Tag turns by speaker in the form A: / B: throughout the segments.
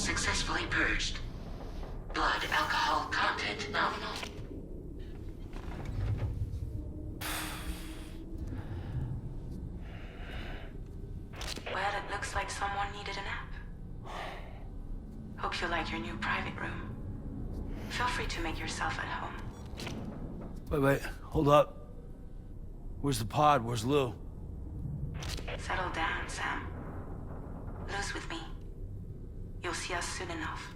A: successfully purged. Blood alcohol content nominal.
B: Well, it looks like someone needed a nap. Hope you like your new private room. Feel free to make yourself at home.
C: Wait, hold up. Where's the pod? Where's Lou?
B: Settle down, Sam. Lou's with me. You'll see us soon enough.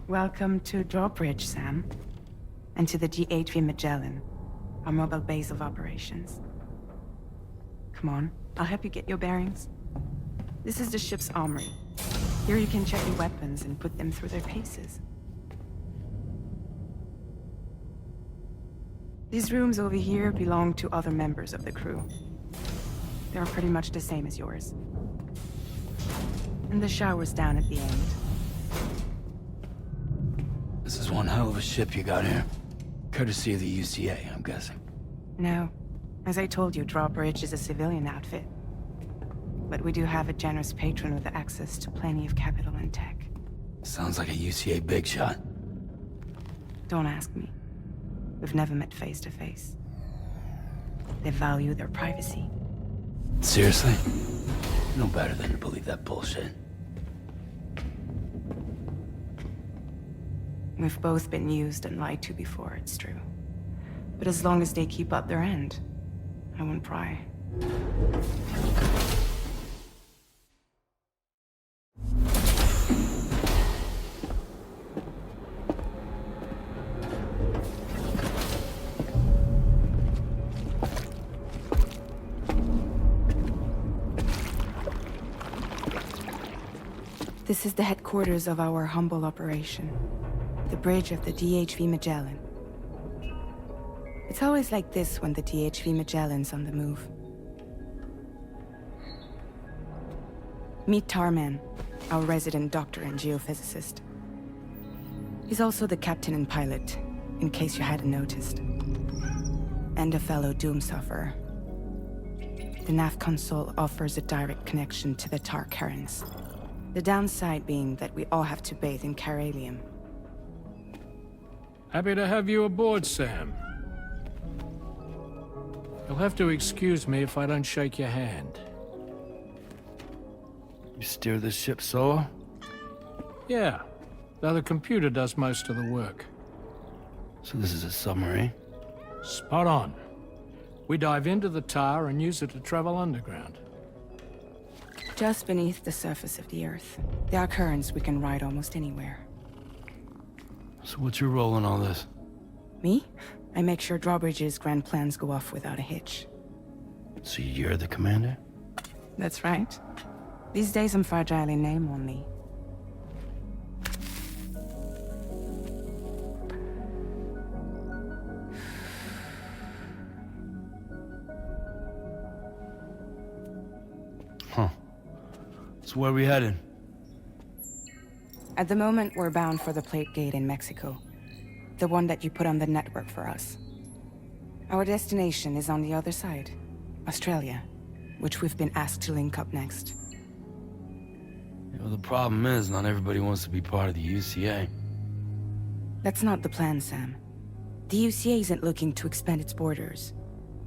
B: Welcome to Drawbridge, Sam. And to the GHV Magellan, our mobile base of operations. Come on, I'll help you get your bearings. This is the ship's armory. Here you can check your weapons and put them through their paces. These rooms over here belong to other members of the crew. They're pretty much the same as yours. And the shower's down at the end.
C: This is one hell of a ship you got here. Courtesy of the UCA, I'm guessing.
B: No. As I told you, Drawbridge is a civilian outfit. But we do have a generous patron with access to plenty of capital and tech.
C: Sounds like a UCA big shot.
B: Don't ask me. We've never met face to face. They value their privacy.
C: Seriously? No better than to believe that bullshit.
B: We've both been used and lied to before, it's true. But as long as they keep up their end, I won't pry. This is the headquarters of our humble operation. The bridge of the DHV Magellan. It's always like this when the DHV Magellan's on the move. Meet Tarman, our resident doctor and geophysicist. He's also the captain and pilot, in case you hadn't noticed. And a fellow doom sufferer. The nav console offers a direct connection to the Tar currents. The downside being that we all have to bathe in caralium.
D: Happy to have you aboard, Sam. You'll have to excuse me if I don't shake your hand.
C: You steer this ship solo?
D: Yeah, though the computer does most of the work.
C: So this is a submarine?
D: Spot on. We dive into the Tar and use it to travel underground.
B: Just beneath the surface of the Earth, there are currents we can ride almost anywhere.
C: So what's your role in all this?
B: Me? I make sure Drawbridge's grand plans go off without a hitch.
C: So you're the commander?
B: That's right. These days I'm fragile in name only.
C: Huh. So where we headed?
B: At the moment, we're bound for the Plate Gate in Mexico. The one that you put on the network for us. Our destination is on the other side, Australia, which we've been asked to link up next.
C: You know, the problem is, not everybody wants to be part of the UCA.
B: That's not the plan, Sam. The UCA isn't looking to expand its borders.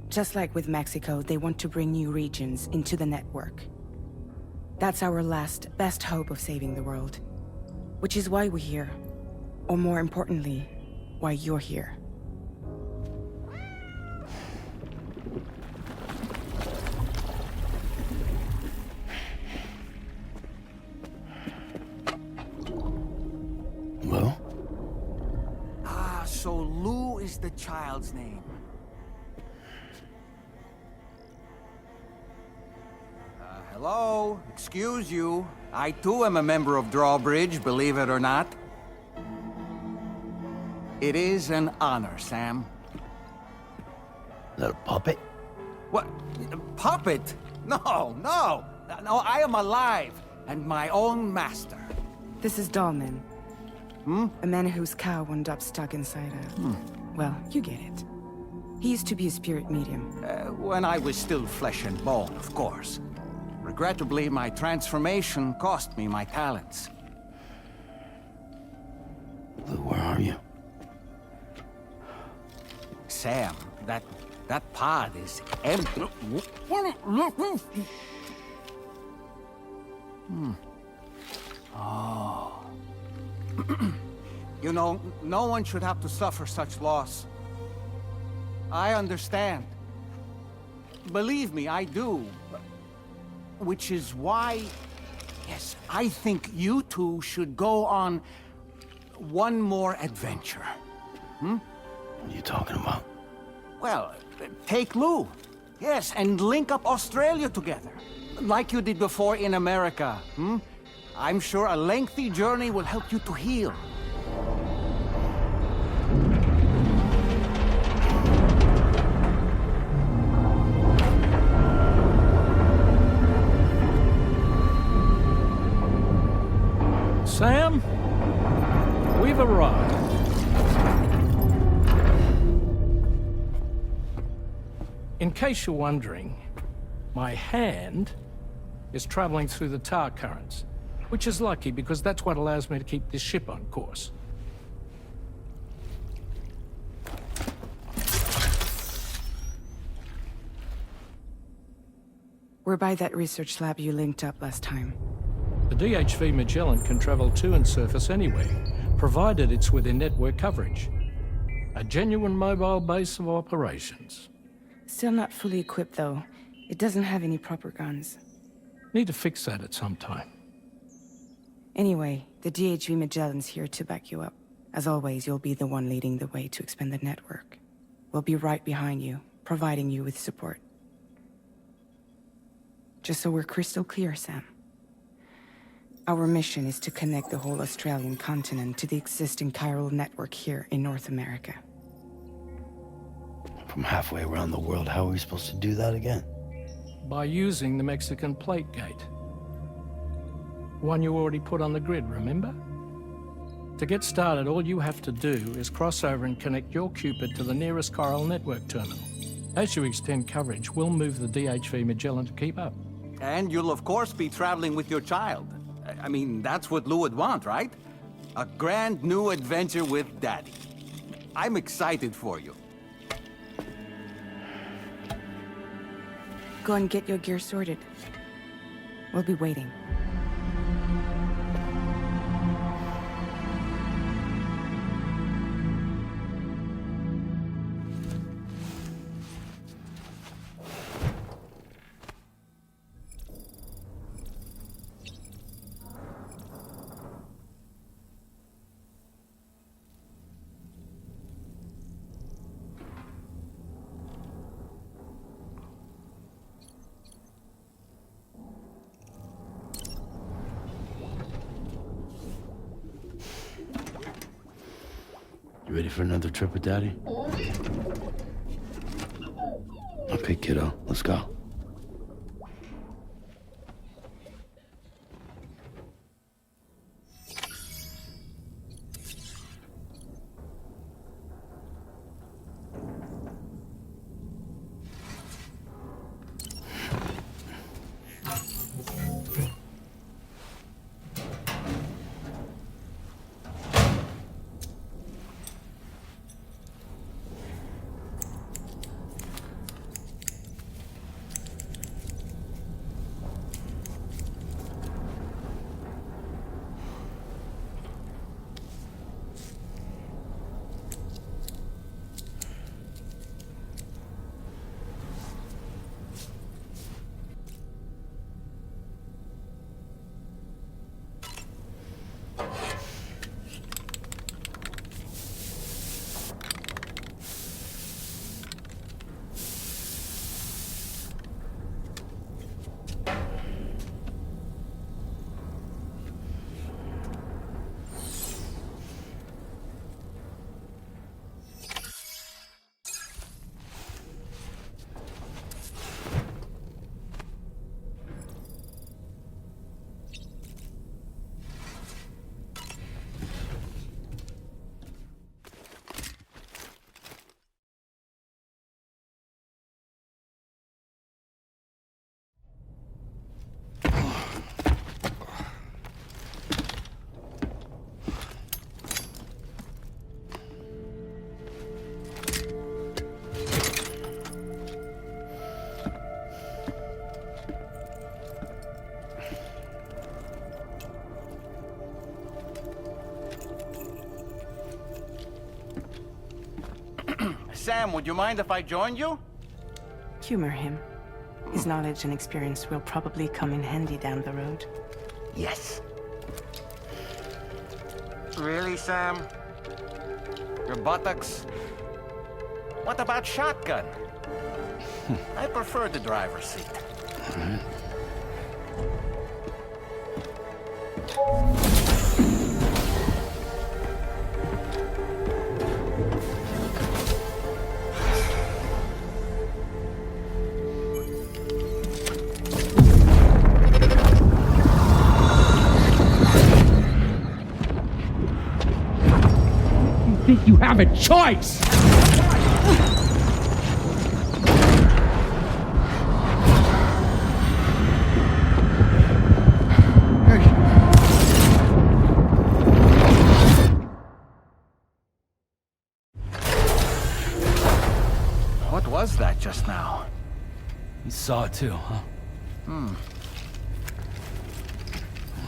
B: Just like with Mexico, they want to bring new regions into the network. That's our last, best hope of saving the world. Which is why we're here. Or more importantly, why you're here.
C: Well?
E: Ah, so Lou is the child's name. Hello? Excuse you. I too am a member of Drawbridge, believe it or not. It is an honor, Sam.
C: Is that a puppet?
E: What? A puppet? No, no! No, I am alive, and my own master.
B: This is Dahlman. A man whose cow wound up stuck inside a... Well, you get it. He used to be a spirit medium.
E: When I was still flesh and bone, of course. Regrettably, my transformation cost me my talents.
C: Lou, where are you?
E: Sam, that pod is empty. Oh. You know, no one should have to suffer such loss. I understand. Believe me, I do. Which is why, yes, I think you two should go on one more adventure.
C: What are you talking about?
E: Well, take Lou. Yes, and link up Australia together. Like you did before in America. I'm sure a lengthy journey will help you to heal.
D: Sam, we've arrived. In case you're wondering, my hand is traveling through the tar currents, which is lucky because that's what allows me to keep this ship on course.
B: We're by that research lab you linked up last time.
D: The DHV Magellan can travel to and surface anywhere, provided it's within network coverage. A genuine mobile base of operations.
B: Still not fully equipped, though. It doesn't have any proper guns.
D: Need to fix that at some time.
B: Anyway, the DHV Magellan's here to back you up. As always, you'll be the one leading the way to expand the network. We'll be right behind you, providing you with support. Just so we're crystal clear, Sam. Our mission is to connect the whole Australian continent to the existing chiral network here in North America.
C: From halfway around the world, how are we supposed to do that again?
D: By using the Mexican Plate Gate. One you already put on the grid, remember? To get started, all you have to do is cross over and connect your Cupid to the nearest chiral network terminal. As you extend coverage, we'll move the DHV Magellan to keep up.
E: And you'll of course be traveling with your child. I mean, that's what Lou would want, right? A grand new adventure with Daddy. I'm excited for you.
B: Go and get your gear sorted. We'll be waiting.
C: ready for another trip with Daddy? Okay, kiddo, let's go.
E: Sam, would you mind if I joined you?
B: Humor him. His knowledge and experience will probably come in handy down the road.
E: Yes. Really, Sam? Your buttocks? What about shotgun? I prefer the driver's seat.
F: Think you have a choice?
E: What was that just now?
C: You saw it too, huh?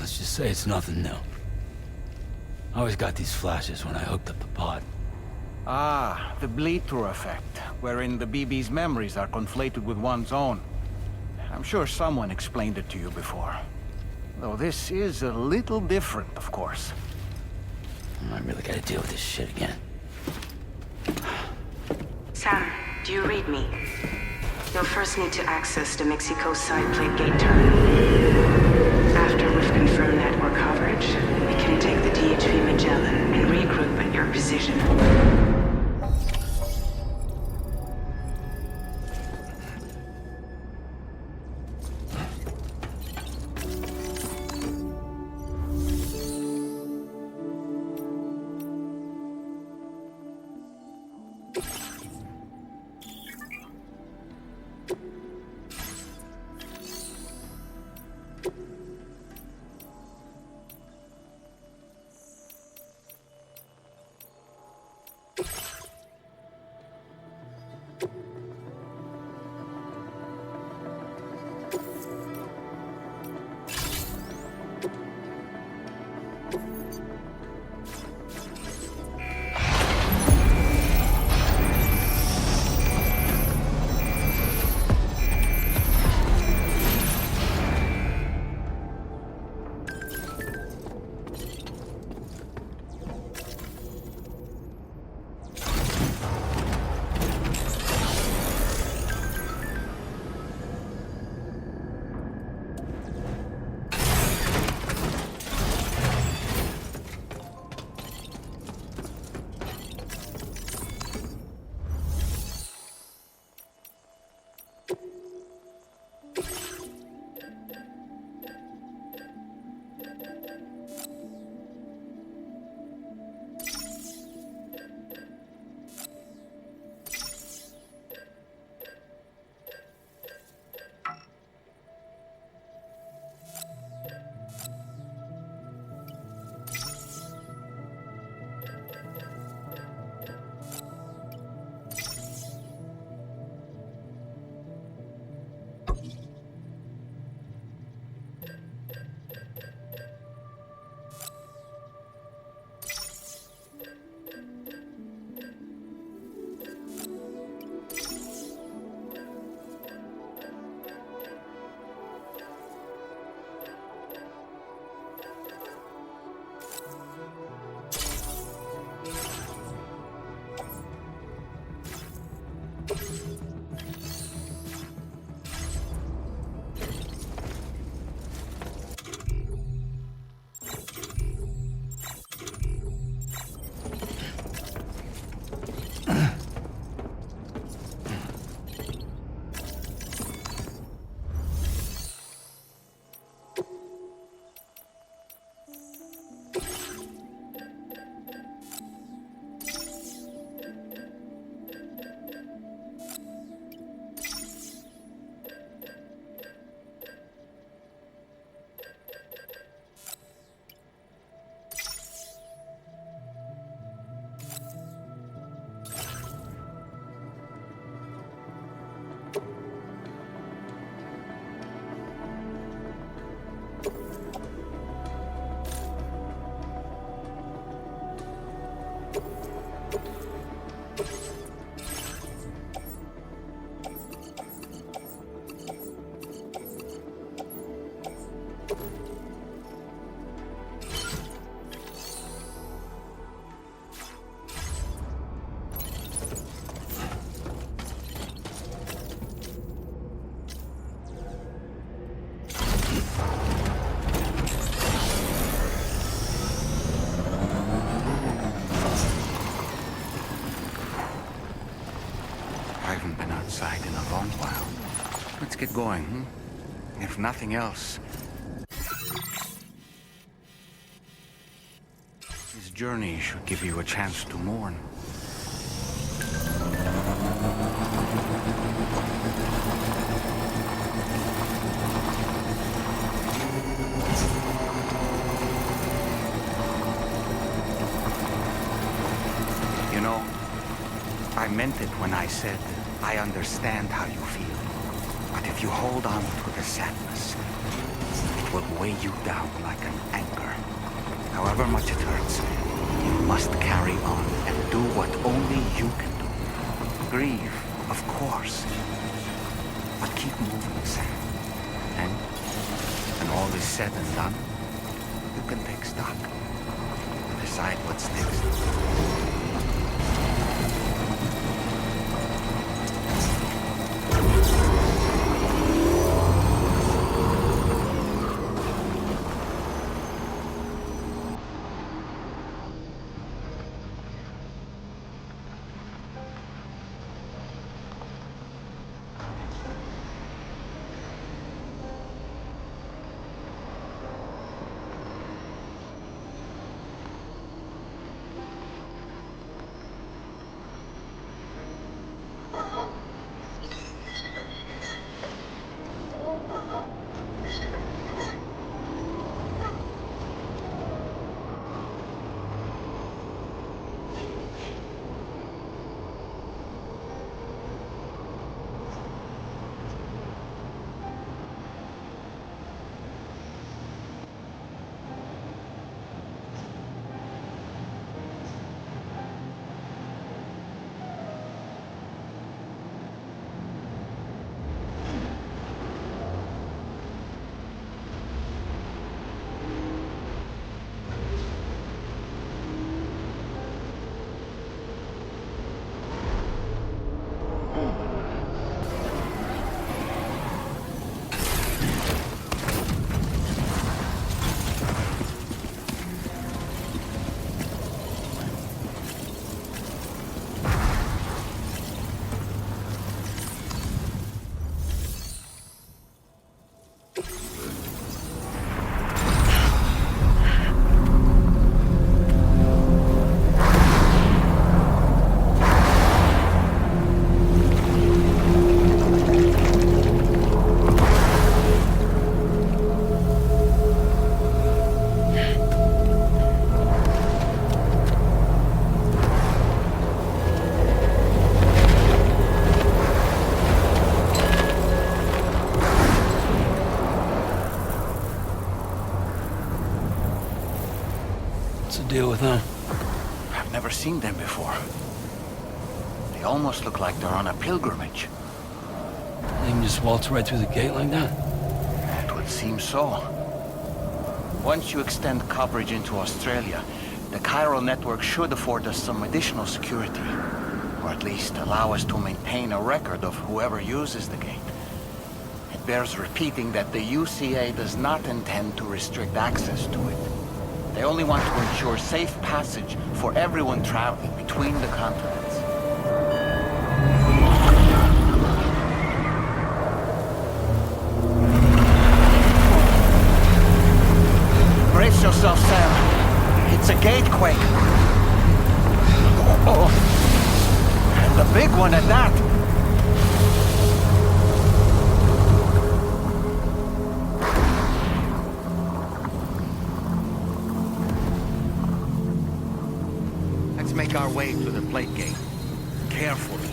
C: Let's just say it's nothing new. I always got these flashes when I hooked up the pod.
E: Ah, the bleed-through effect, wherein the BB's memories are conflated with one's own. I'm sure someone explained it to you before. Though this is a little different, of course.
C: I really gotta deal with this shit again.
B: Sam, do you read me? You'll first need to access the Mexico side plate gate terminal. After we've confirmed network coverage, we can take the DHV Magellan and regroup at your position.
E: I haven't been outside in a long while. Let's get going, hmm? If nothing else, this journey should give you a chance to mourn. You know, I meant it when I said I understand how you feel. But if you hold on to the sadness, it will weigh you down like an anchor. However much it hurts, you must carry on and do what only you can do. Grieve, of course. But keep moving, Sam. And when all is said and done, you can take stock. Decide what's next.
C: Deal with them.
E: I've never seen them before. They almost look like they're on a pilgrimage.
C: They can just waltz right through the gate like that?
E: It would seem so. Once you extend coverage into Australia, the chiral network should afford us some additional security. Or at least allow us to maintain a record of whoever uses the gate. It bears repeating that the UCA does not intend to restrict access to it. They only want to ensure safe passage for everyone traveling between the continents. Brace yourself, Sam. It's a gatequake. Oh, and a big one at that. Make our way to the plate gate. Carefully.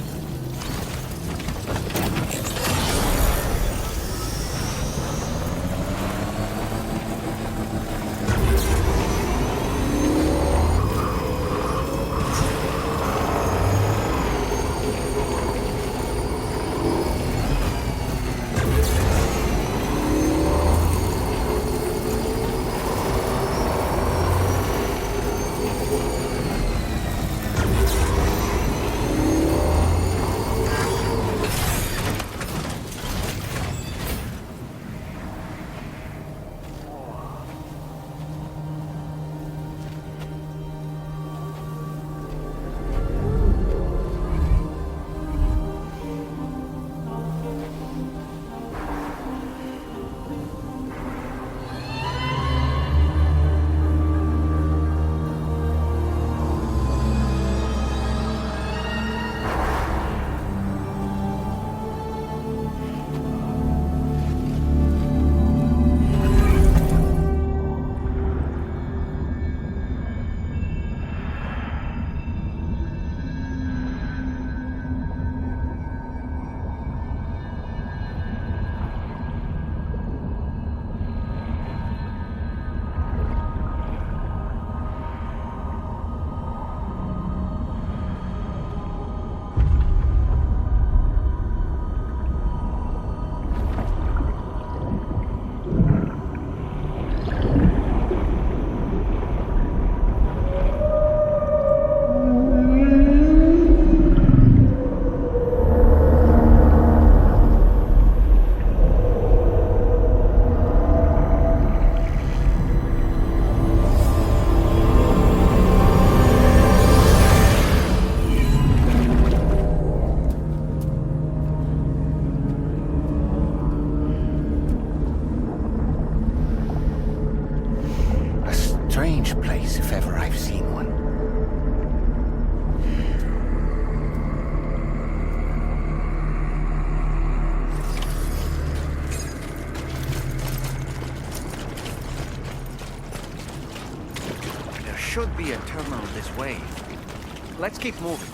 E: place if ever I've seen one. There should be a terminal this way. Let's keep moving.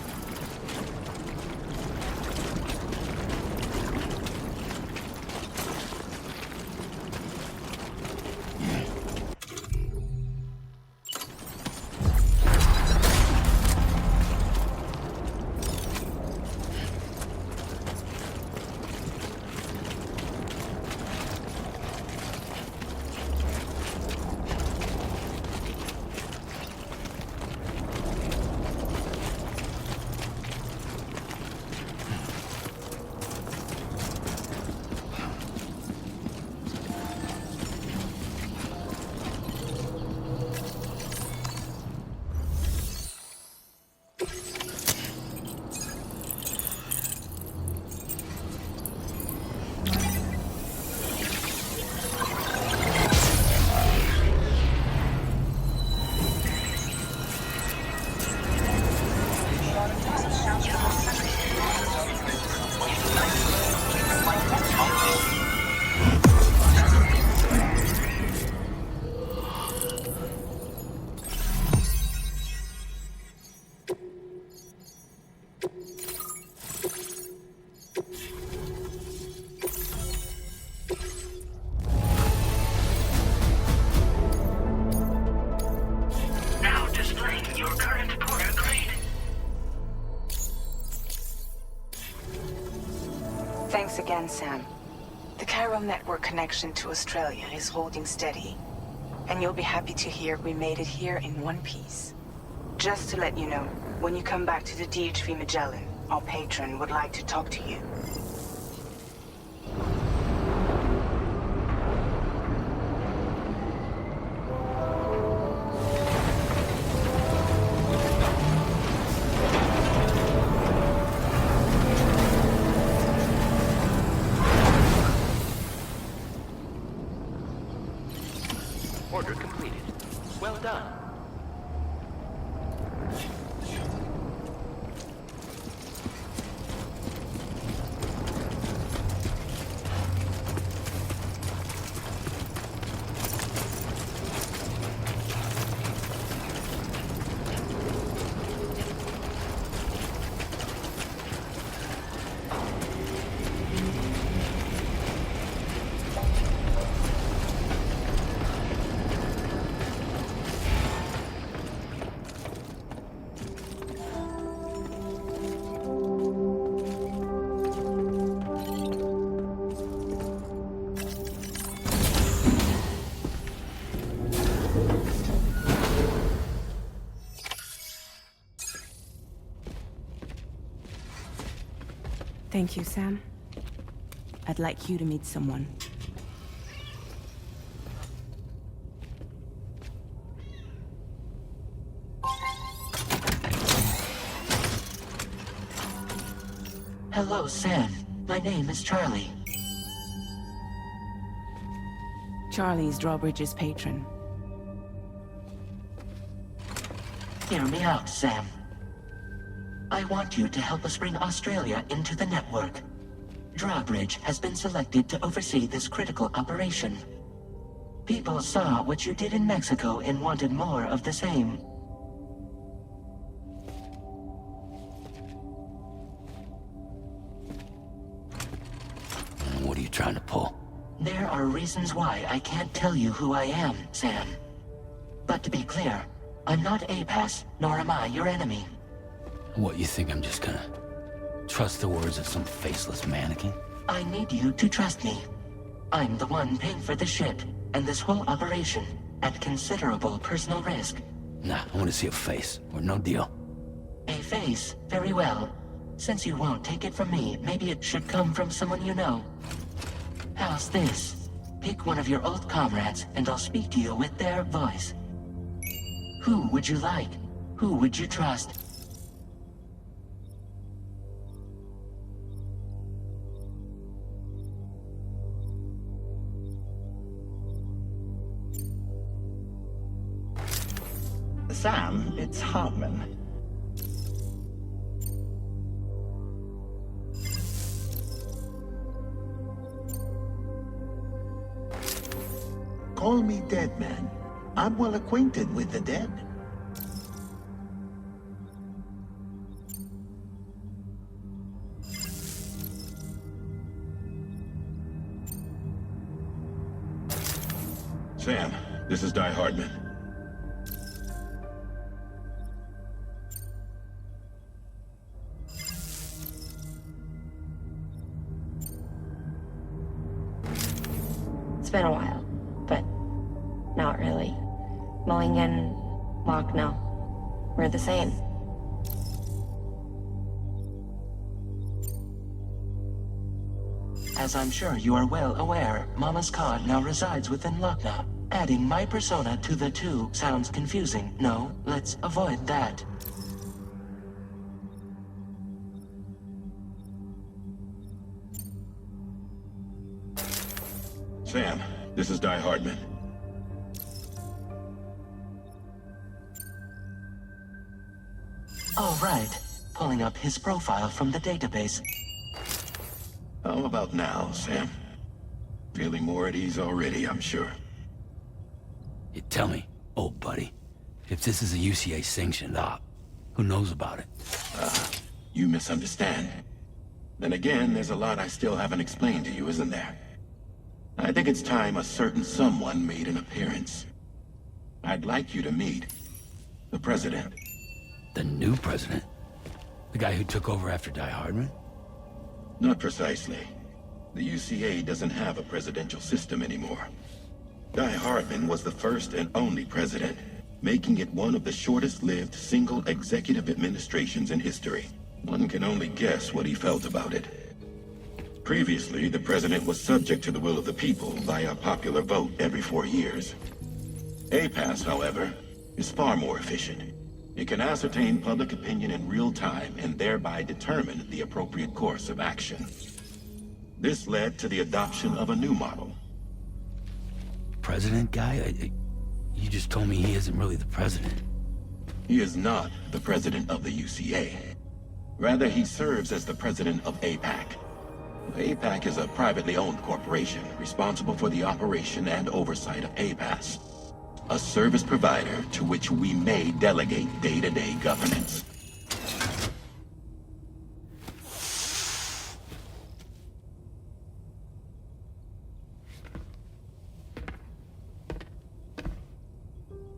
A: Now displaying your current porter grade.
B: Thanks again, Sam. The chiral network connection to Australia is holding steady. And you'll be happy to hear we made it here in one piece. Just to let you know, when you come back to the DHV Magellan, our patron would like to talk to you.
G: Order completed. Well done.
B: Thank you, Sam. I'd like you to meet someone.
H: Hello, Sam. My name is Charlie.
B: Charlie's Drawbridge's patron.
H: Hear me out, Sam. I want you to help us bring Australia into the network. Drawbridge has been selected to oversee this critical operation. People saw what you did in Mexico and wanted more of the same.
C: What are you trying to pull?
H: There are reasons why I can't tell you who I am, Sam. But to be clear, I'm not APAS, nor am I your enemy.
C: What, you think I'm just gonna trust the words of some faceless mannequin?
H: I need you to trust me. I'm the one paying for the ship, and this whole operation, at considerable personal risk.
C: Nah, I want to see a face, or no deal.
H: A face, very well. Since you won't take it from me, maybe it should come from someone you know. How's this? Pick one of your old comrades, and I'll speak to you with their voice. Who would you like? Who would you trust?
I: Sam, it's Hartman.
J: Call me dead man. I'm well acquainted with the dead.
K: Sam, this is Di Hardman.
L: It's been a while, but not really. Mulligan, Locke, no. We're the same.
H: As I'm sure you are well aware, Mama's Cod now resides within Lochna. Adding my persona to the two sounds confusing. No, let's avoid that.
K: Sam, this is Di Hardman.
H: All right. Pulling up his profile from the database.
K: How about now, Sam? Feeling more at ease already, I'm sure.
C: You tell me, old buddy, if this is a UCA-sanctioned op, who knows about it?
K: You misunderstand. Then again, there's a lot I still haven't explained to you, isn't there? I think it's time a certain someone made an appearance. I'd like you to meet the President.
C: The new president? The guy who took over after Di Hardman?
K: Not precisely. The UCA doesn't have a presidential system anymore. Di Hardman was the first and only president, making it one of the shortest-lived single executive administrations in history. One can only guess what he felt about it. Previously, the president was subject to the will of the people via a popular vote every 4 years. APAS, however, is far more efficient. It can ascertain public opinion in real time and thereby determine the appropriate course of action. This led to the adoption of a new model.
C: President guy? You just told me he isn't really the president.
K: He is not the president of the UCA. Rather, he serves as the president of APAC. APAC is a privately owned corporation responsible for the operation and oversight of APAS, a service provider to which we may delegate day-to-day governance.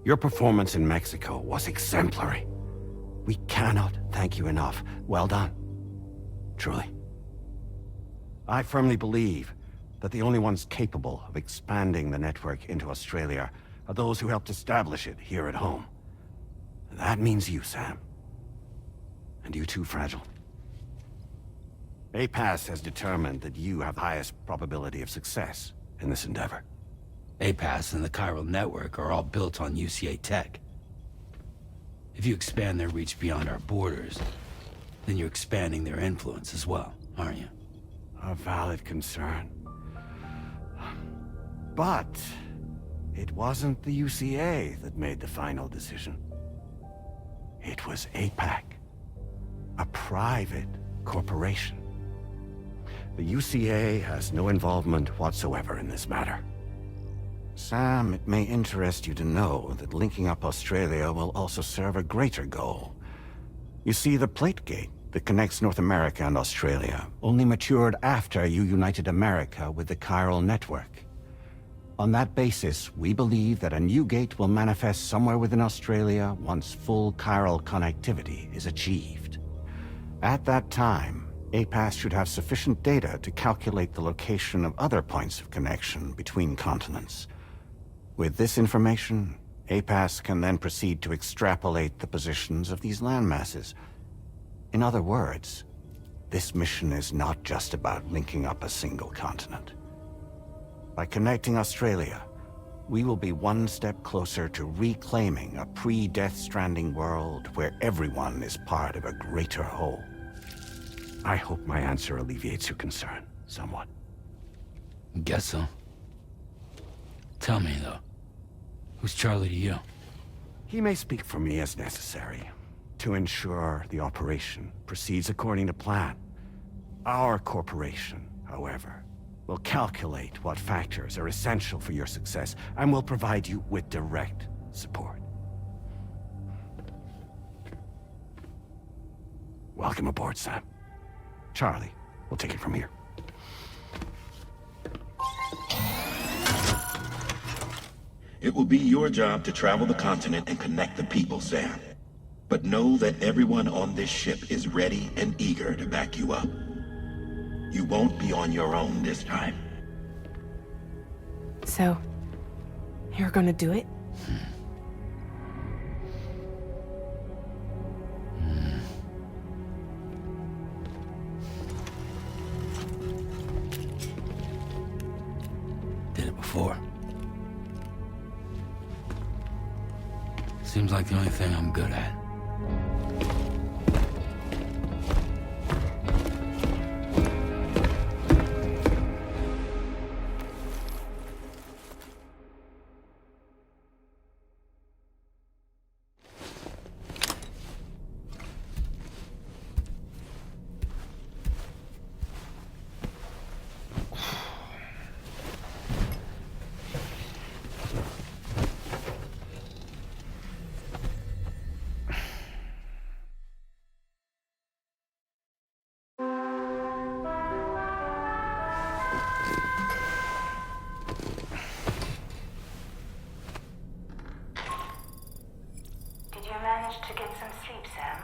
M: Your performance in Mexico was exemplary. We cannot thank you enough. Well done. Truly. I firmly believe that the only ones capable of expanding the network into Australia are those who helped establish it here at home. That means you, Sam. And you too, Fragile. APAS has determined that you have the highest probability of success in this endeavor.
C: APAS and the chiral network are all built on UCA tech. If you expand their reach beyond our borders, then you're expanding their influence as well, aren't you?
M: A valid concern. But it wasn't the UCA that made the final decision. It was APAC, a private corporation. The UCA has no involvement whatsoever in this matter. Sam, it may interest you to know that linking up Australia will also serve a greater goal. You see, the plate gate that connects North America and Australia only matured after you united America with the chiral network. On that basis, we believe that a new gate will manifest somewhere within Australia once full chiral connectivity is achieved. At that time, APAS should have sufficient data to calculate the location of other points of connection between continents. With this information, APAS can then proceed to extrapolate the positions of these landmasses. In other words, this mission is not just about linking up a single continent. By connecting Australia, we will be one step closer to reclaiming a pre-Death Stranding world where everyone is part of a greater whole. I hope my answer alleviates your concern somewhat.
C: Guess so. Tell me, though, who's Charlie to you?
M: He may speak for me as necessary to ensure the operation proceeds according to plan. Our corporation, however, will calculate what factors are essential for your success and will provide you with direct support. Welcome aboard, Sam. Charlie, we'll take it from here.
K: It will be your job to travel the continent and connect the people, Sam. But know that everyone on this ship is ready and eager to back you up. You won't be on your own this time.
B: So, you're gonna do it?
C: Did it before. Seems like the only thing I'm good at.
B: To get some sleep, Sam.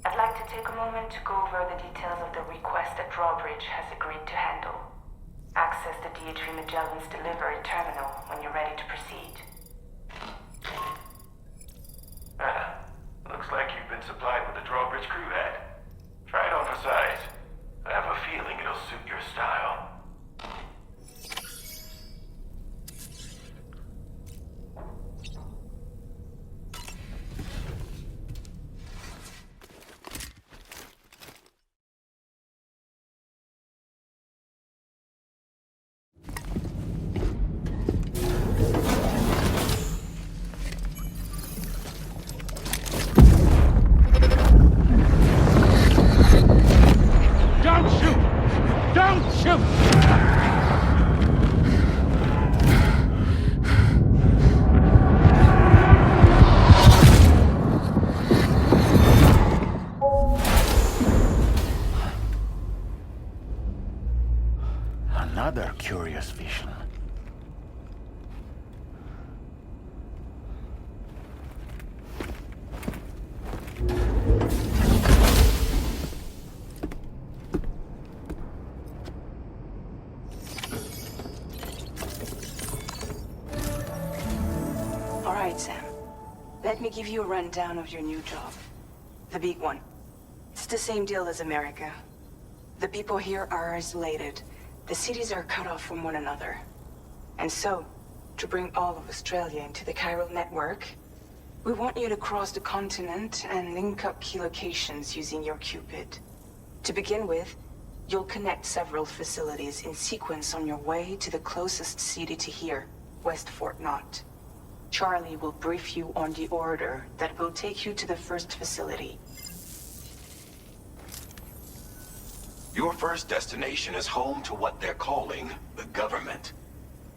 B: I'd like to take a moment to go over the details of the request that Drawbridge has agreed to handle. Access the DHV Magellan's delivery terminal when you're ready to proceed.
G: Looks like you've been supplied with a Drawbridge crew head. Try it on for size. I have a feeling it'll suit your style.
J: Another curious vision.
B: All right, Sam. Let me give you a rundown of your new job. The big one. It's the same deal as America. The people here are isolated. The cities are cut off from one another. And so, to bring all of Australia into the chiral network, we want you to cross the continent and link up key locations using your Cupid. To begin with, you'll connect several facilities in sequence on your way to the closest city to here, West Fort Knott. Charlie will brief you on the order that will take you to the first facility.
K: Your first destination is home to what they're calling the government.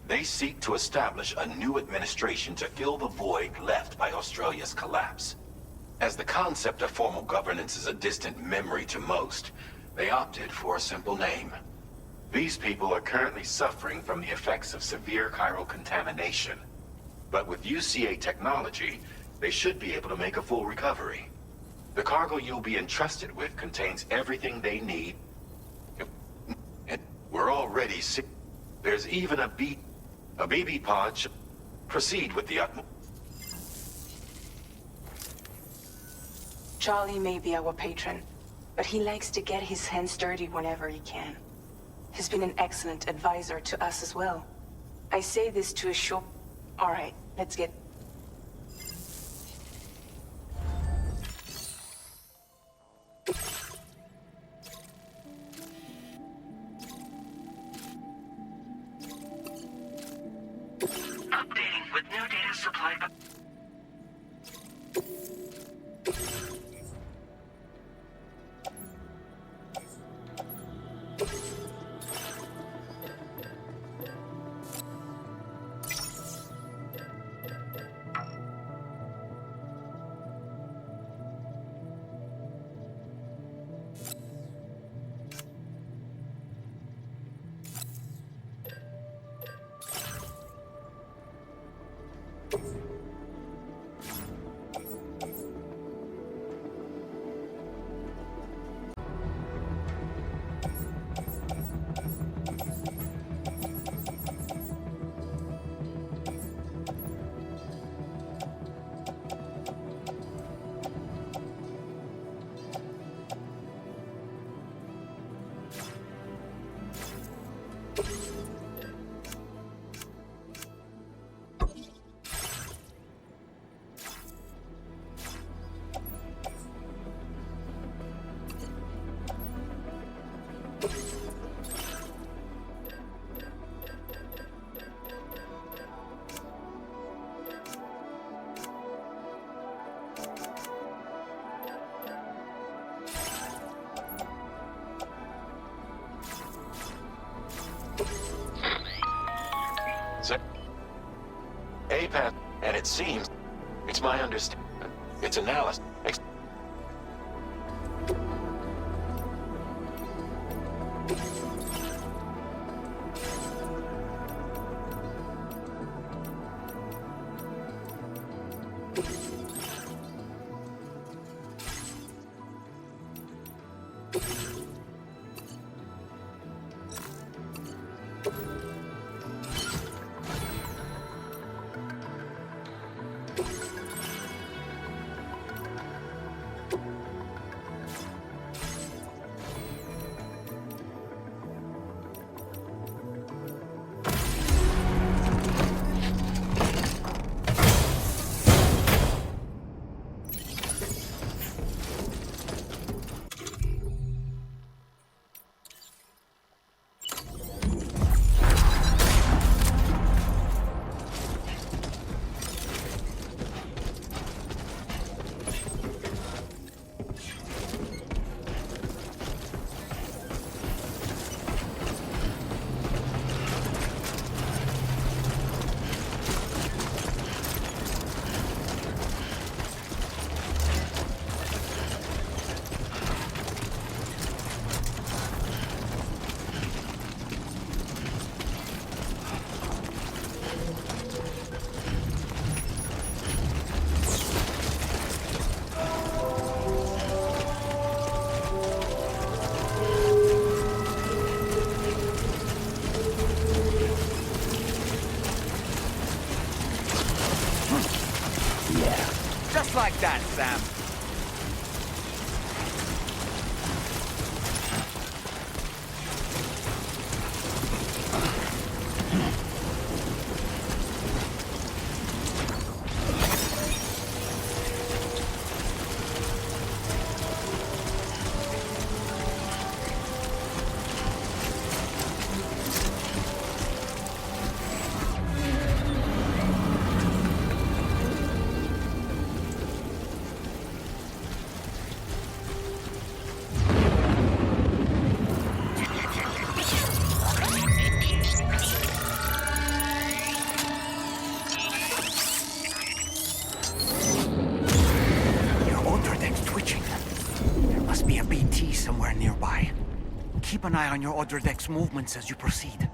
K: They seek to establish a new administration to fill the void left by Australia's collapse. As the concept of formal governance is a distant memory to most, they opted for a simple name. These people are currently suffering from the effects of severe chiral contamination. But with UCA technology, they should be able to make a full recovery. The cargo you'll be entrusted with contains everything they need. And we're already sick. There's even a BB pod. Proceed with the utmost.
B: Charlie may be our patron, but he likes to get his hands dirty whenever he can. He's been an excellent advisor to us as well. I say this to assure... All right, let's get...
A: Updating with new data supplied by...
G: APAT, and it seems it's my understanding. Its analysis.
E: Just like that, Sam. Somewhere nearby. Keep an eye on your other deck's movements as you proceed.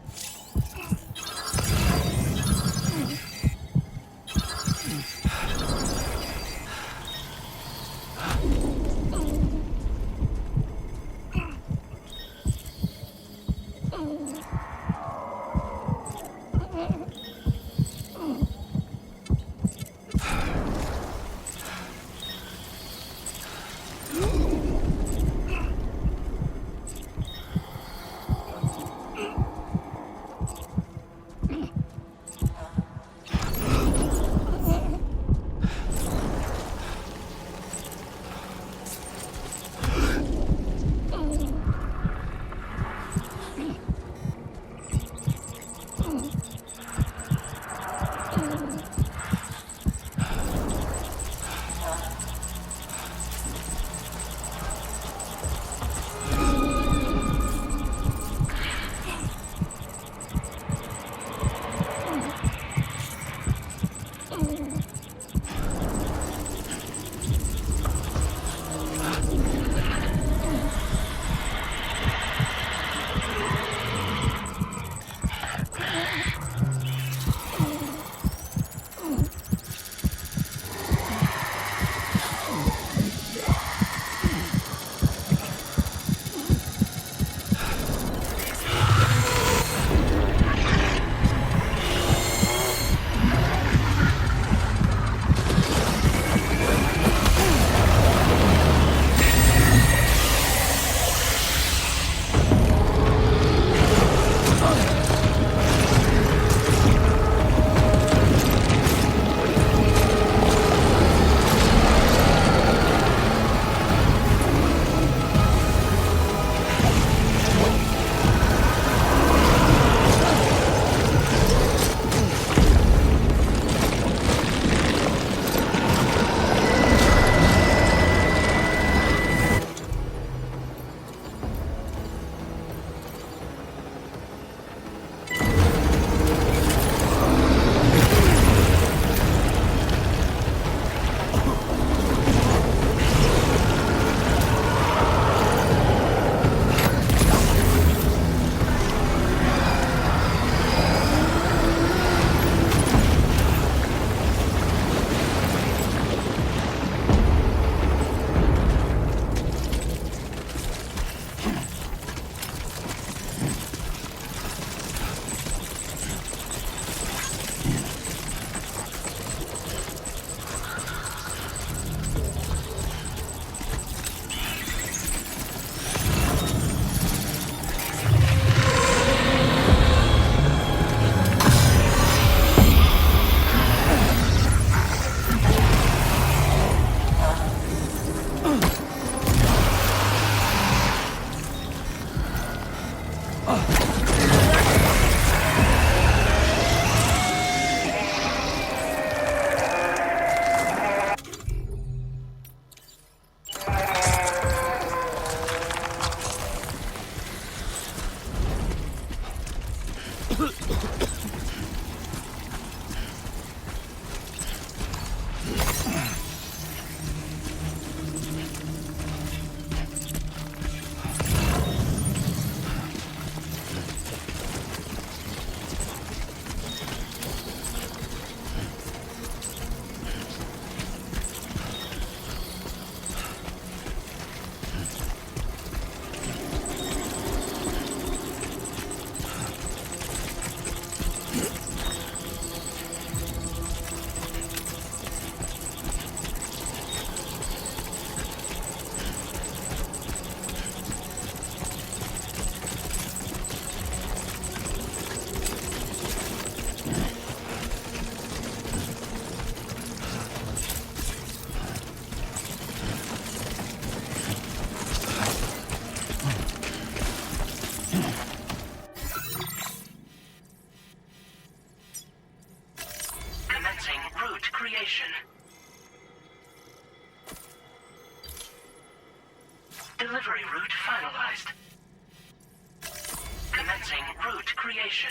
A: Commencing route creation. Delivery route finalized. Commencing route creation.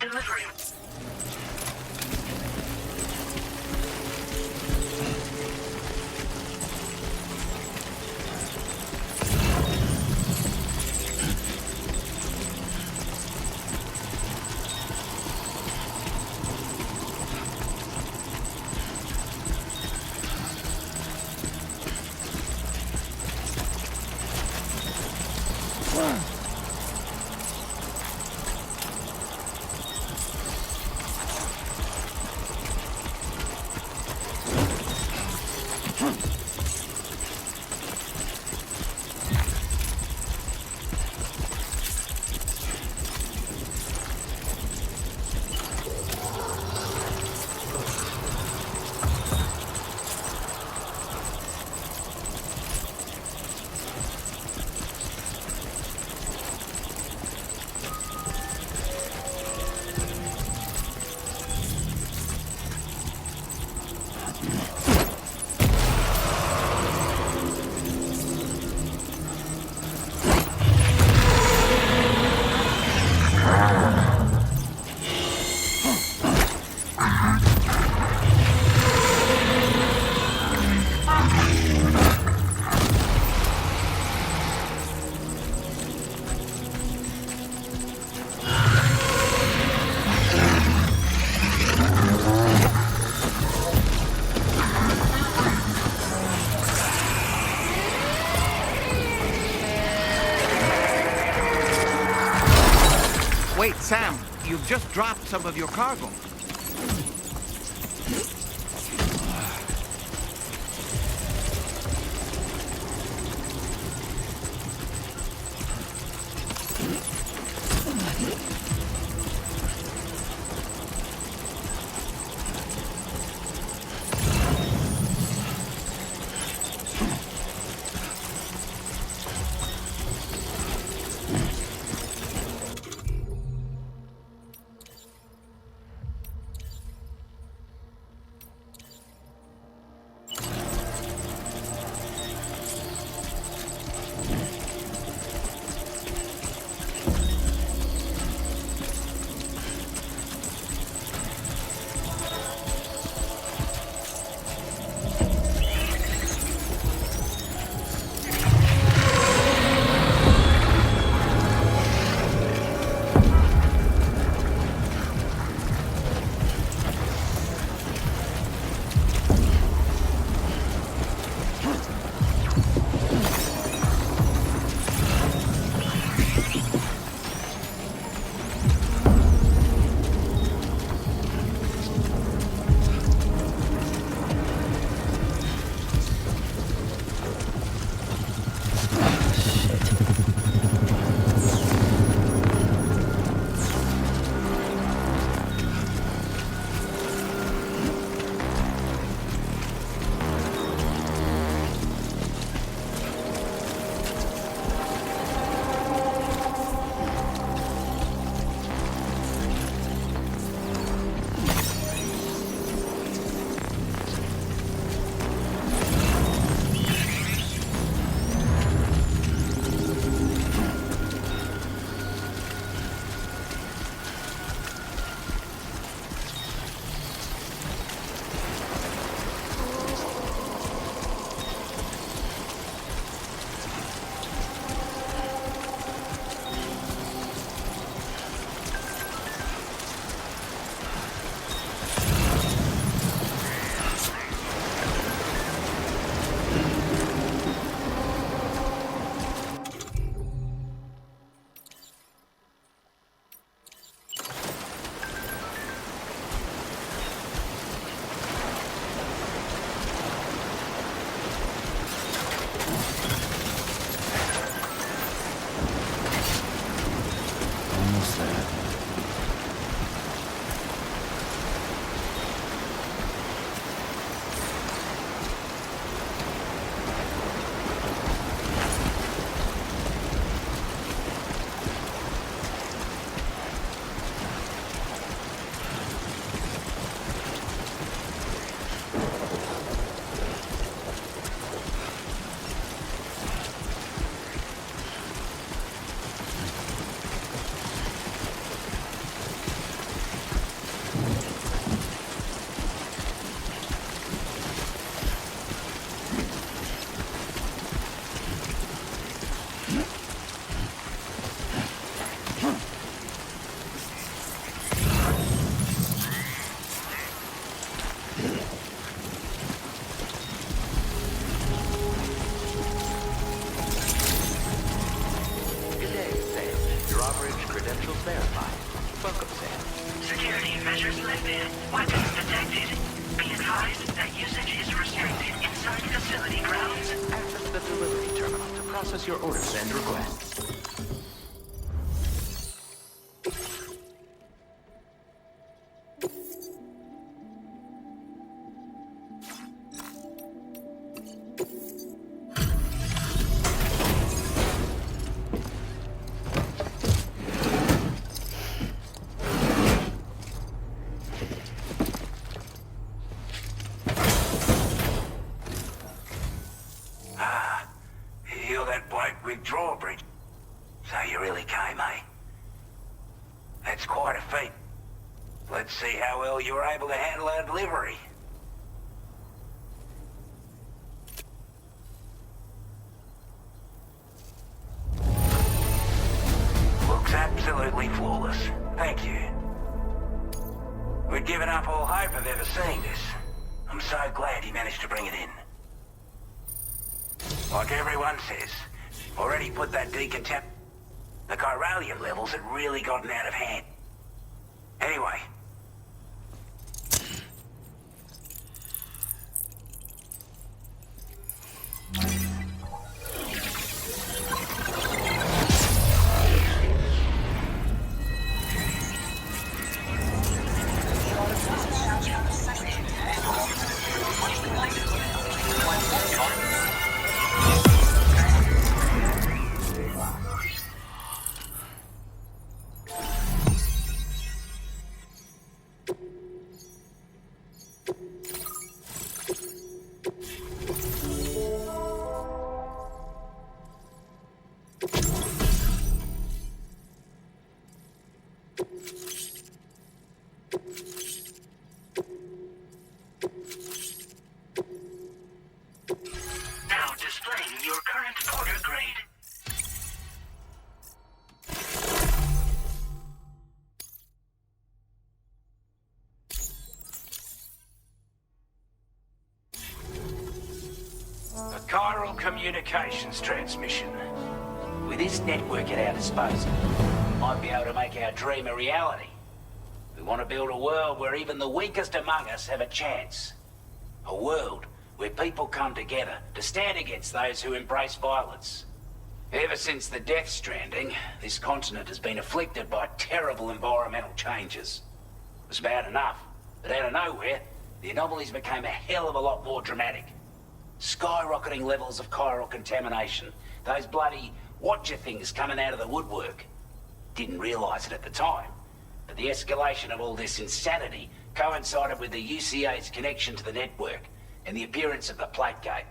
A: Delivery.
E: Wait, Sam, you've just dropped some of your cargo.
C: Sam.
N: Good day, Sam. Drawbridge credentials verified. Welcome, Sam.
A: Security measures lifted. Weapons detected. Be advised that usage is restricted inside facility grounds.
N: Access the delivery terminal to process your orders and requests.
O: You're that bloke with Drawbridge. So you really came, eh? That's quite a feat. Let's see how well you were able to handle our delivery. Looks absolutely flawless. Thank you. We'd given up all hope of ever seeing this. I'm so glad he managed to bring it in. Like everyone says, already put that decontam... The chiralium levels had really gotten out of hand. Anyway.
A: Now displaying your current order grade.
O: A chiral communications transmission. With this network at our disposal, we might be able to make our dream a reality. We want to build a world where even the weakest among us have a chance. A world where people come together to stand against those who embrace violence. Ever since the death stranding, this continent has been afflicted by terrible environmental changes. It was bad enough, but out of nowhere, the anomalies became a hell of a lot more dramatic. Skyrocketing levels of chiral contamination, those bloody watcher things coming out of the woodwork. Didn't realize it at the time, but the escalation of all this insanity coincided with the UCA's connection to the network and the appearance of the plate gate.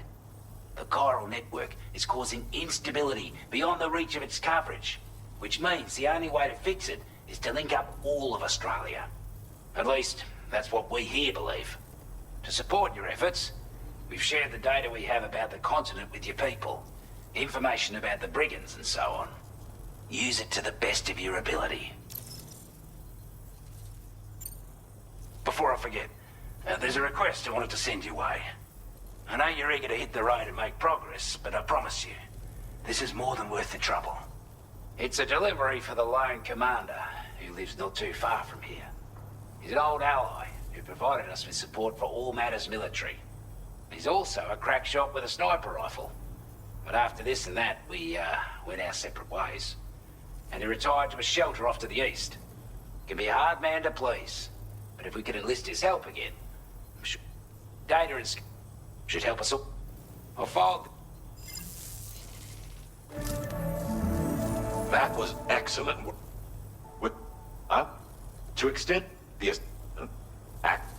O: The chiral network is causing instability beyond the reach of its coverage, which means the only way to fix it is to link up all of Australia. At least, that's what we here believe. To support your efforts, we've shared the data we have about the continent with your people, information about the brigands and so on. Use it to the best of your ability. Before I forget, there's a request I wanted to send your way. I know you're eager to hit the road and make progress, but I promise you, this is more than worth the trouble. It's a delivery for the lone commander, who lives not too far from here. He's an old ally who provided us with support for all matters military. He's also a crack shot with a sniper rifle. But after this and that, we went our separate ways. and he retired to a shelter off to the east. Can be a hard man to please, but if we could enlist his help again, I'm sure Data and should help us all. I'll follow.
G: That was excellent work. What? To extend the act.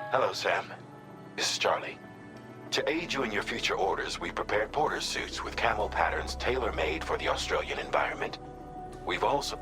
G: Hello, Sam. This is Charlie. To aid you in your future orders, we prepared porter suits with camo patterns tailor-made for the Australian environment. We've also...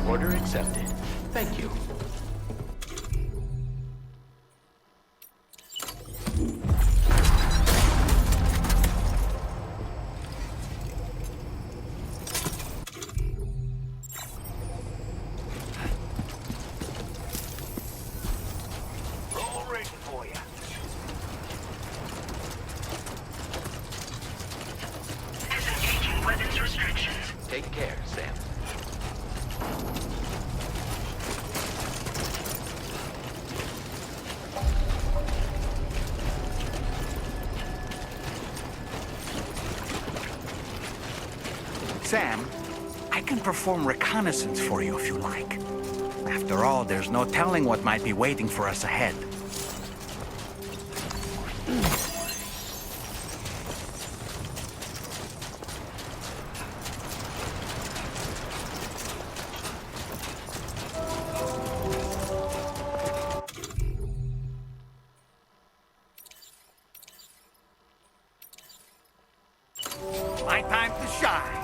N: Order accepted. Thank you.
O: All ready for you.
A: Disengaging weapons restrictions.
N: Take care, Sam.
E: Sam, I can perform reconnaissance for you if you like. After all, there's no telling what might be waiting for us ahead. My time to shine.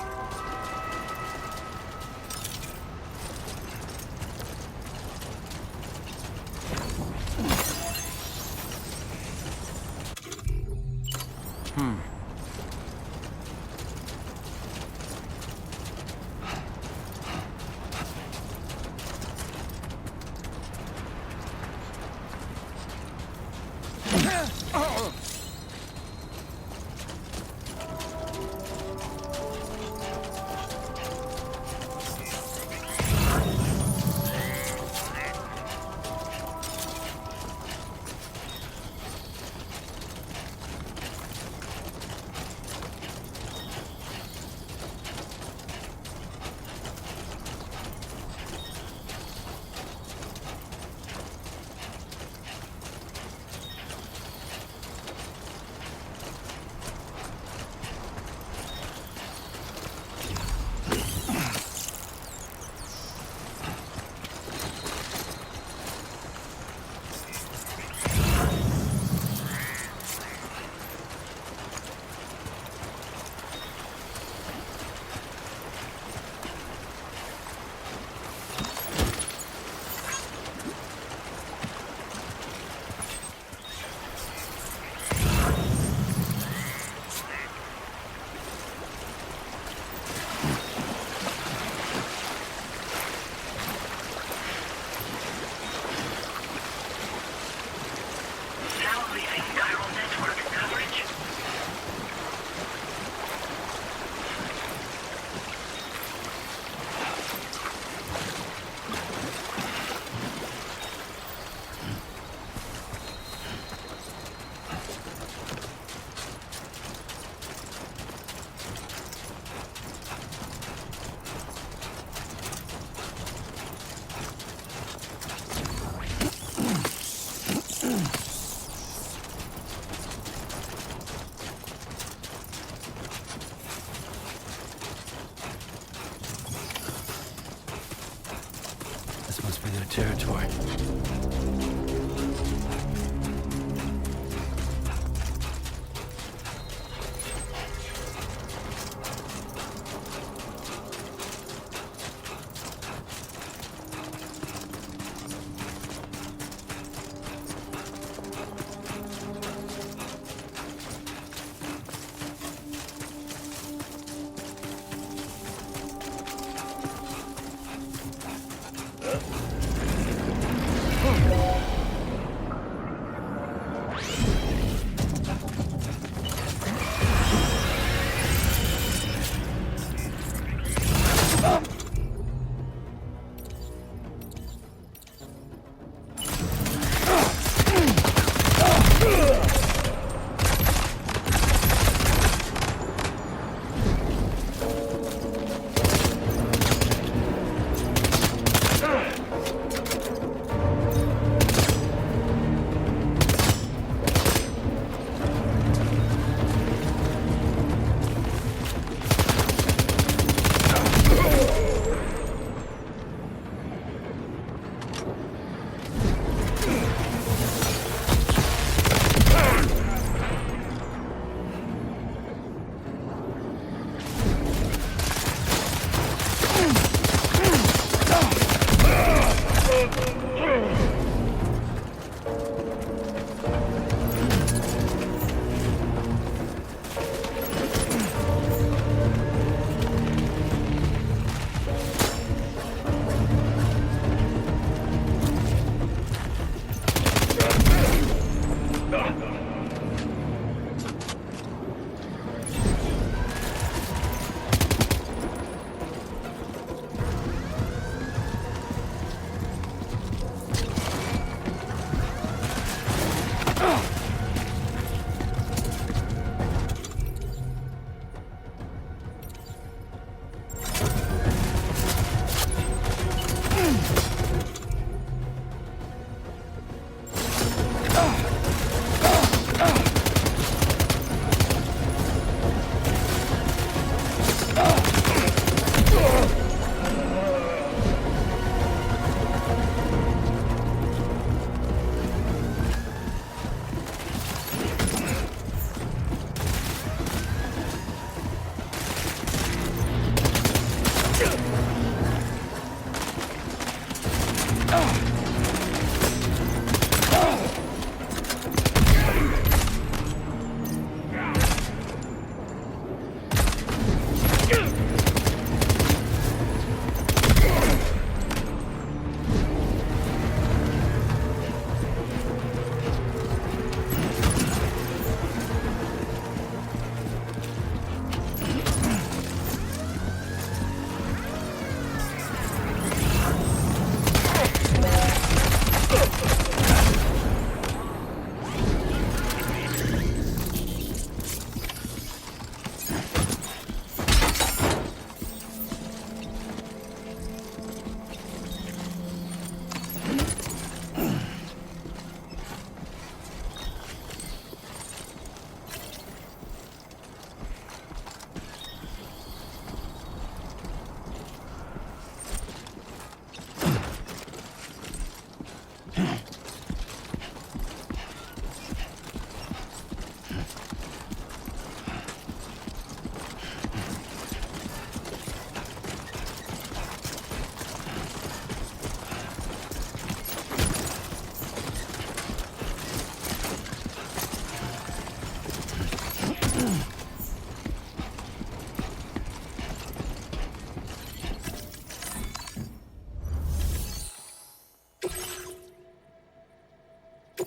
P: You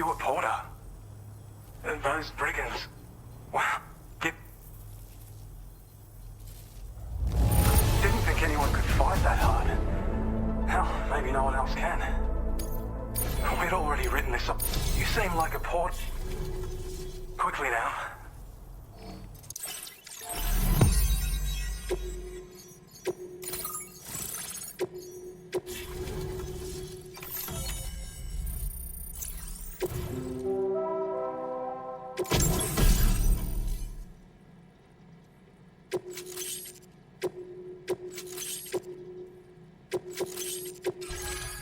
P: were Porter? Those brigands? Wow. Didn't think anyone could fight that hard. Hell, maybe no one else can. We'd already written this up. You seem like a port. Quickly now.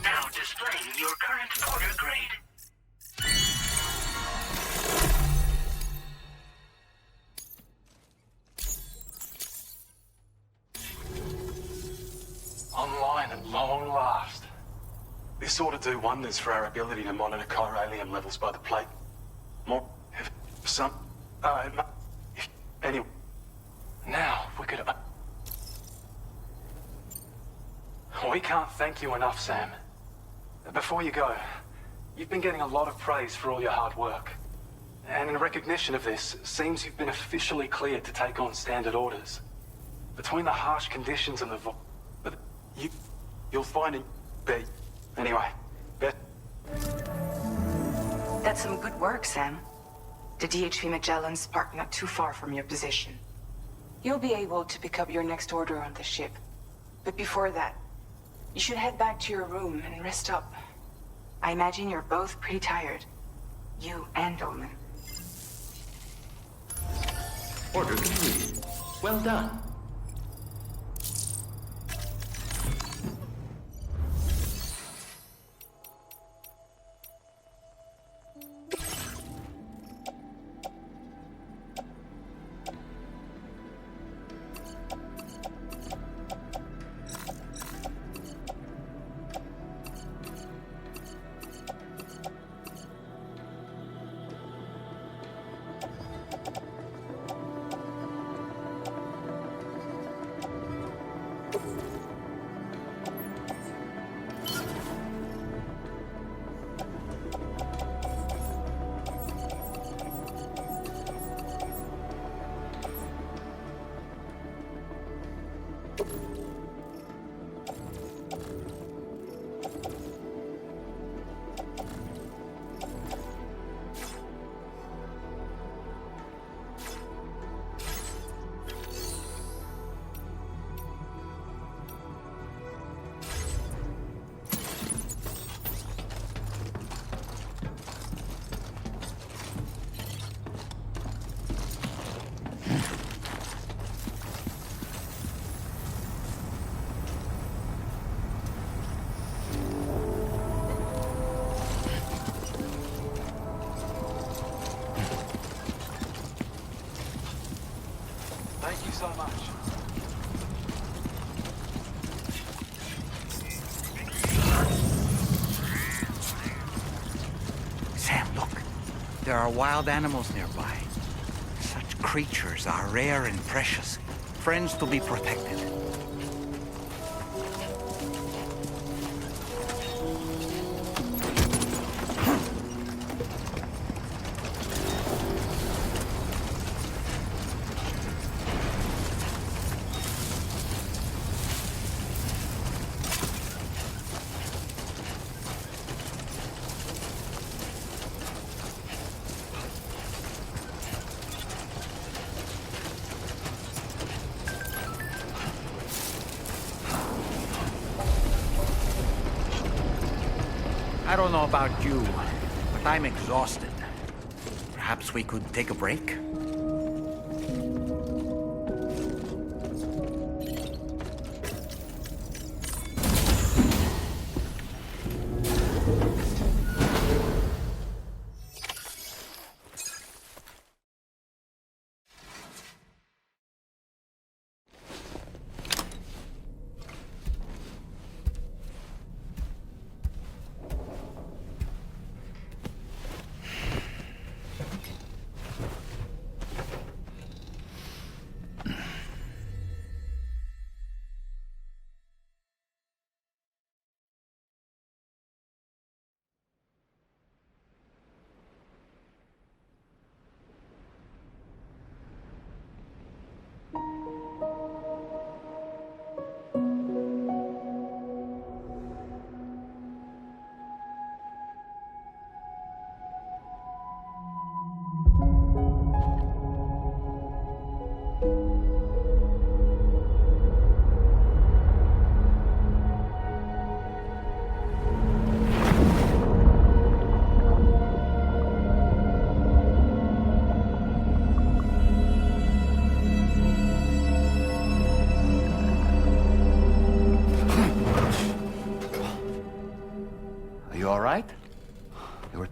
A: Now displaying your current Porter grade.
P: Online at long last. This ought to do wonders for our ability to monitor chiralium levels by the plate. More... some... anyway. Now, we could... We can't thank you enough, Sam. Before you go, you've been getting a lot of praise for all your hard work. And in recognition of this, it seems you've been officially cleared to take on standard orders. Between the harsh conditions and the but you'll find it... Anyway,
B: That's some good work, Sam. The DHV Magellan's parked not too far from your position. You'll be able to pick up your next order on the ship. But before that, you should head back to your room and rest up. I imagine you're both pretty tired. You and Dolman.
N: Order completed. Well done.
P: thank you so much.
E: Sam, look. There are wild animals nearby. Such creatures are rare and precious. Friends to be protected. I don't know about you, but I'm exhausted. Perhaps we could take a break?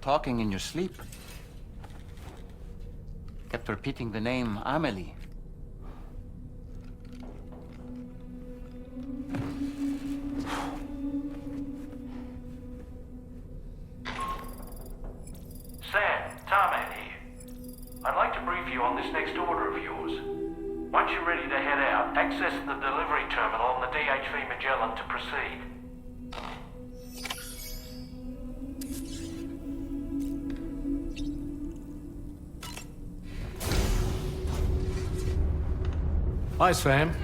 Q: talking in your sleep. Kept repeating the name Amelie.
R: Sam, Tarman here. I'd like to brief you on this next order of yours. Once you're ready to head out, access the delivery terminal on the DHV Magellan to proceed.
D: Hi, Sam.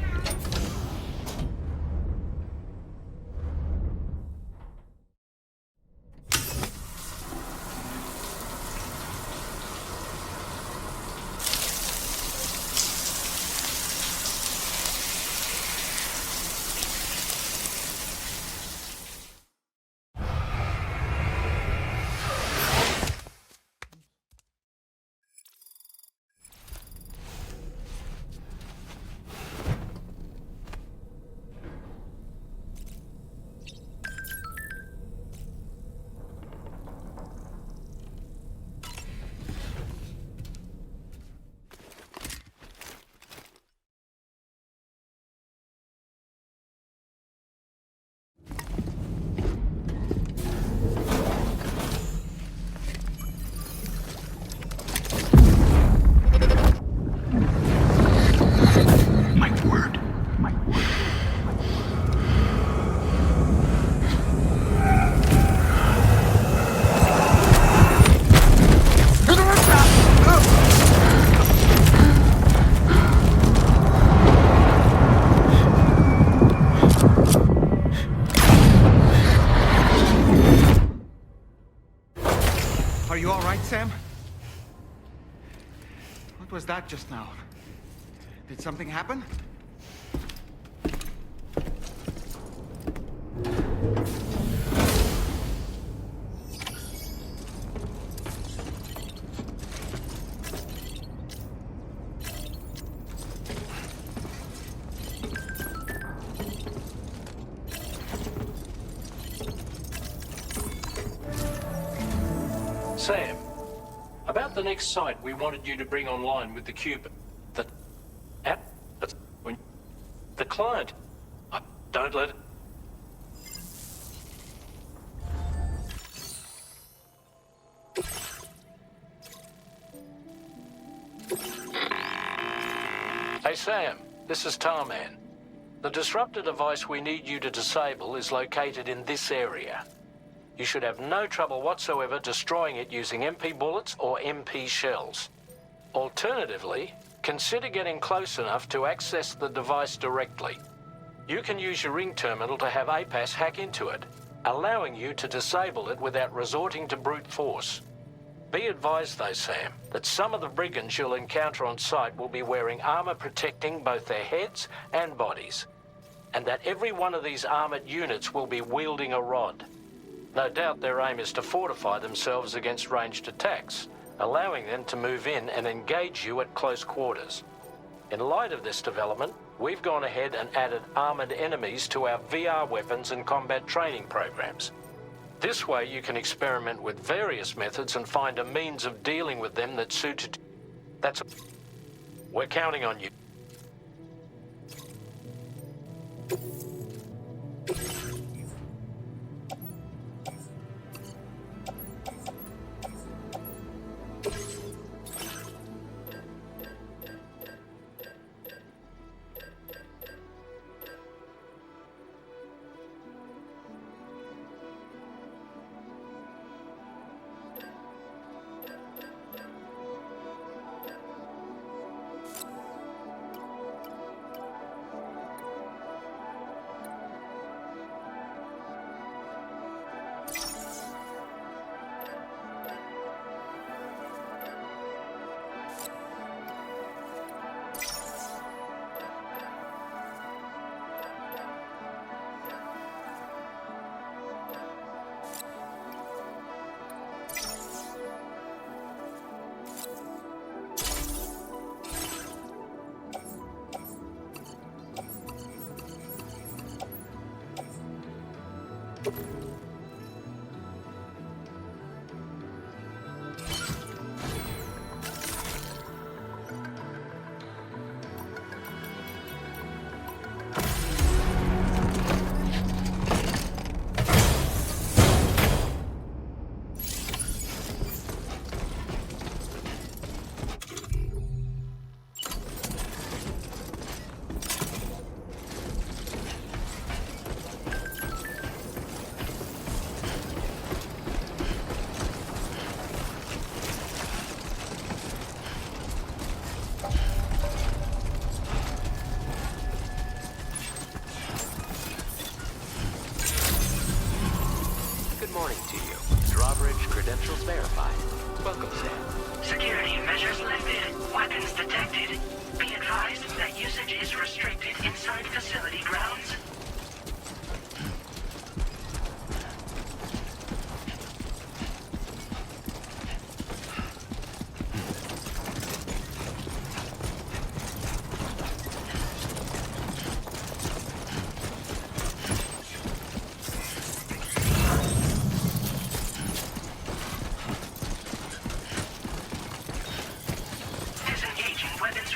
E: Are you all right, Sam? What was that just now? Did something happen?
D: Sam, about the next site we wanted you to bring online with the Cupid. The app? The client. Don't let it... Hey Sam, this is Tarman. The disruptor device we need you to disable is located in this area. You should have no trouble whatsoever destroying it using MP bullets or MP shells. Alternatively, consider getting close enough to access the device directly. You can use your ring terminal to have APAS hack into it, allowing you to disable it without resorting to brute force. Be advised though, Sam, that some of the brigands you'll encounter on site will be wearing armor protecting both their heads and bodies, and that every one of these armored units will be wielding a rod. No doubt their aim is to fortify themselves against ranged attacks, allowing them to move in and engage you at close quarters. In light of this development, we've gone ahead and added armored enemies to our VR weapons and combat training programs. This way you can experiment with various methods and find a means of dealing with them that suited. We're counting on you.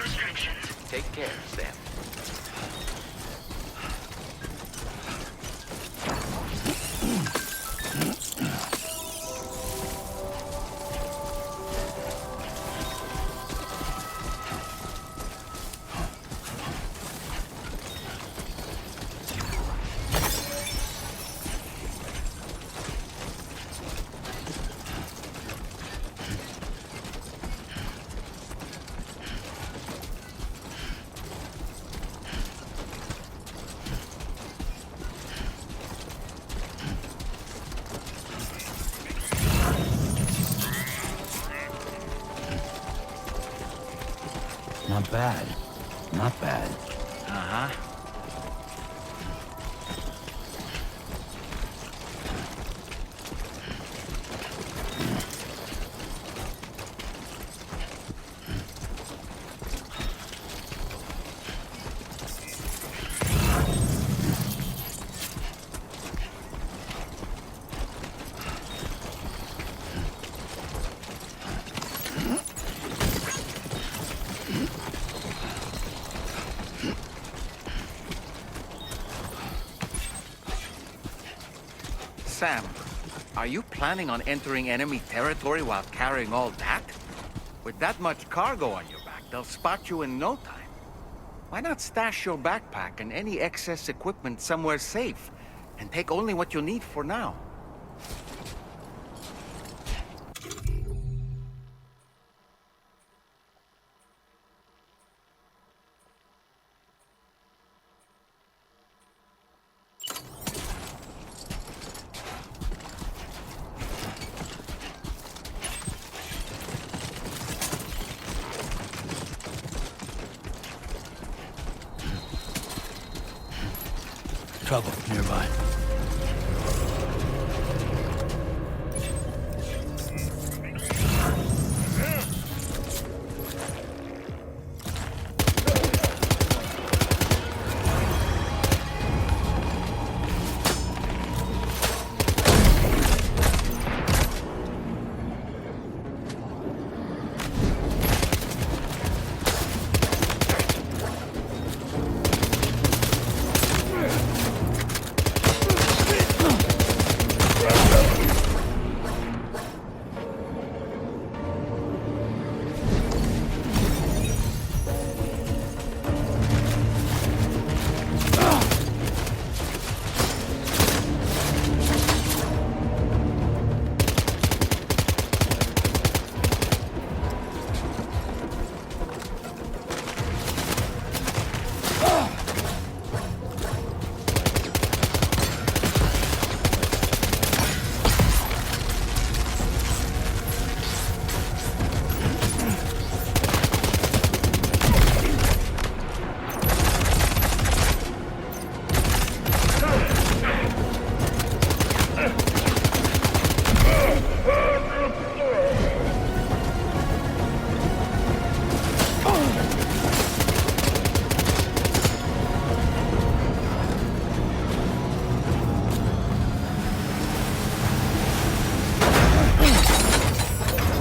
A: restrictions.
N: Take care, Sam.
C: Not bad. Not bad.
O: Uh-huh.
S: Sam, are you planning on entering enemy territory while carrying all that? With that much cargo on your back, they'll spot you in no time. Why not stash your backpack and any excess equipment somewhere safe, and take only what you need for now?
C: Trouble nearby.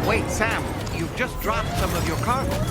S: Wait, Sam, you've just dropped some of your cargo.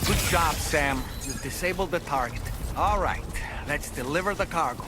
S: Good job, Sam. You've disabled the target. All right, let's deliver the cargo.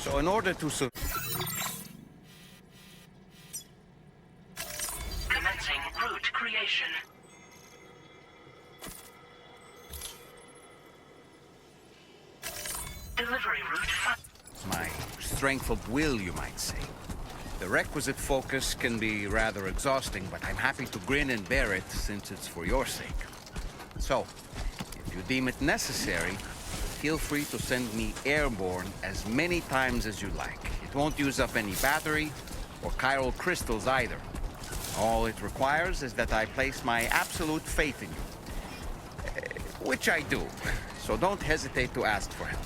S: So in order to
A: Commencing route creation. Delivery route.
S: my strength of will, you might say. The requisite focus can be rather exhausting, but I'm happy to grin and bear it since it's for your sake. So, if you deem it necessary, feel free to send me airborne as many times as you like. It won't use up any battery or chiral crystals either. All it requires is that I place my absolute faith in you. Which I do, so don't hesitate to ask for help.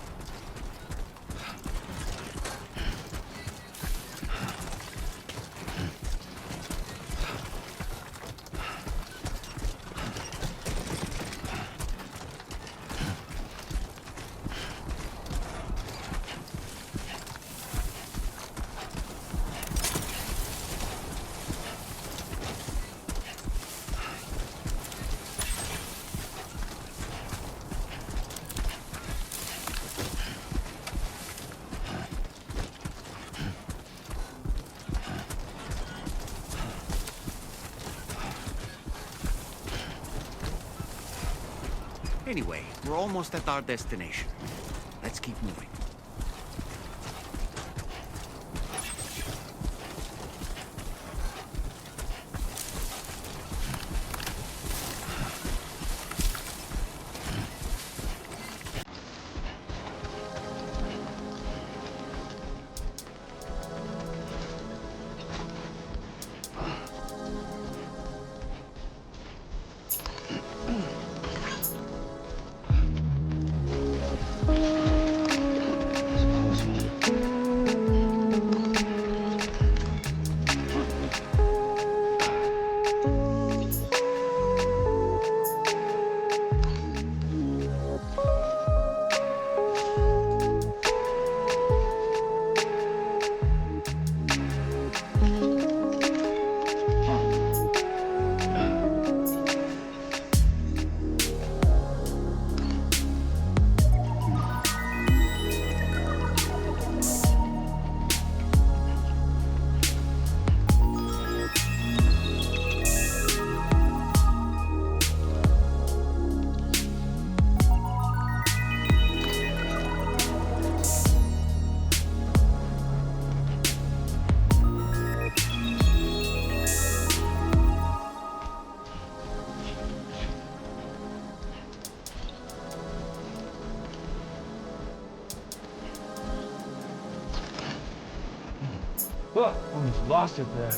S: Anyway, we're almost at our destination. Let's keep moving.
F: Oh, almost lost it there.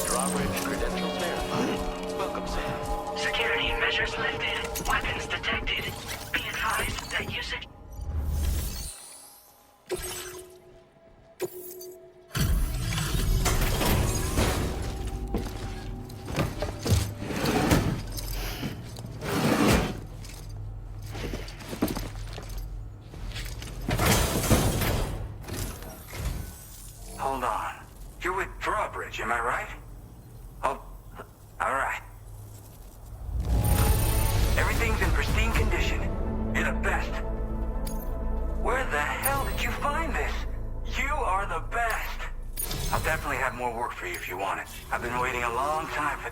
N: Drawbridge credentials verified. Welcome, Sam.
A: Security measures lifted. Weapons detected. Be advised that usage...
T: Hold on. You're with Drawbridge, am I right? Oh, all right. Everything's in pristine condition. You're the best. Where the hell did you find this? You are the best. I'll definitely have more work for you if you want it. I've been waiting a long time for...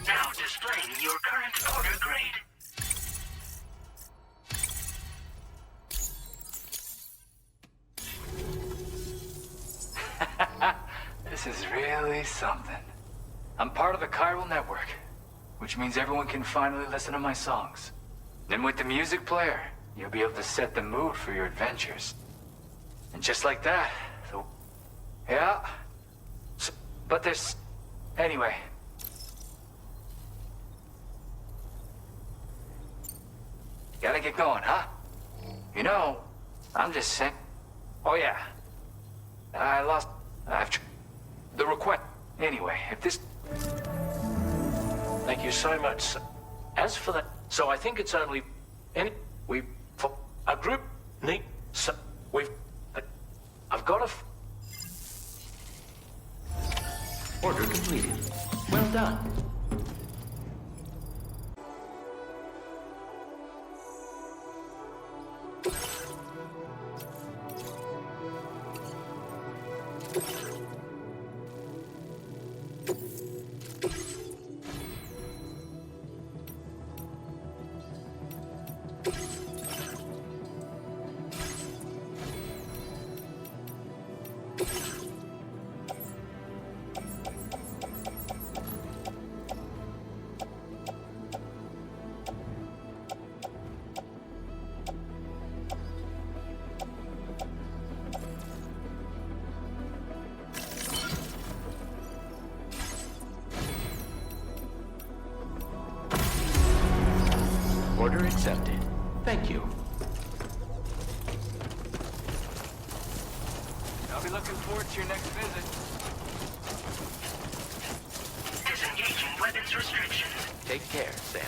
A: Now displaying your current order grade.
U: This is really something. I'm part of the chiral network, which means everyone can finally listen to my songs. Then with the music player, you'll be able to set the mood for your adventures. And just like that, yeah. But there's... Anyway. Gotta get going, huh? You know, I'm just saying... Oh yeah. The request. Anyway, if this...
R: Thank you so much. As for that, so I think it's only for a group need. So I've got a.
N: Order completed. Well done. Order accepted. Thank you.
U: I'll be looking forward to your next visit.
A: Disengaging weapons restrictions.
N: Take care, Sam.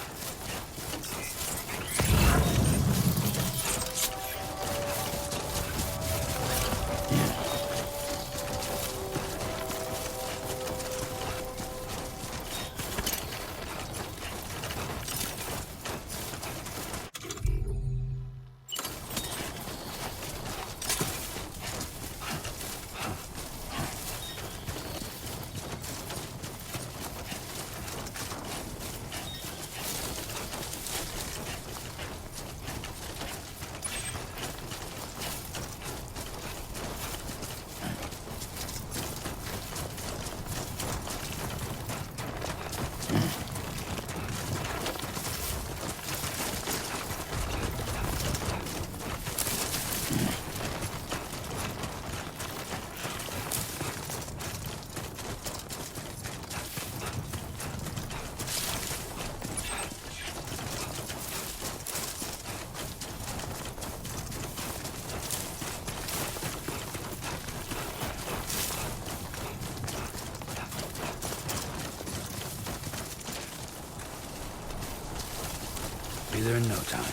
C: Be there in no time.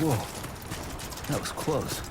C: Whoa, that was close.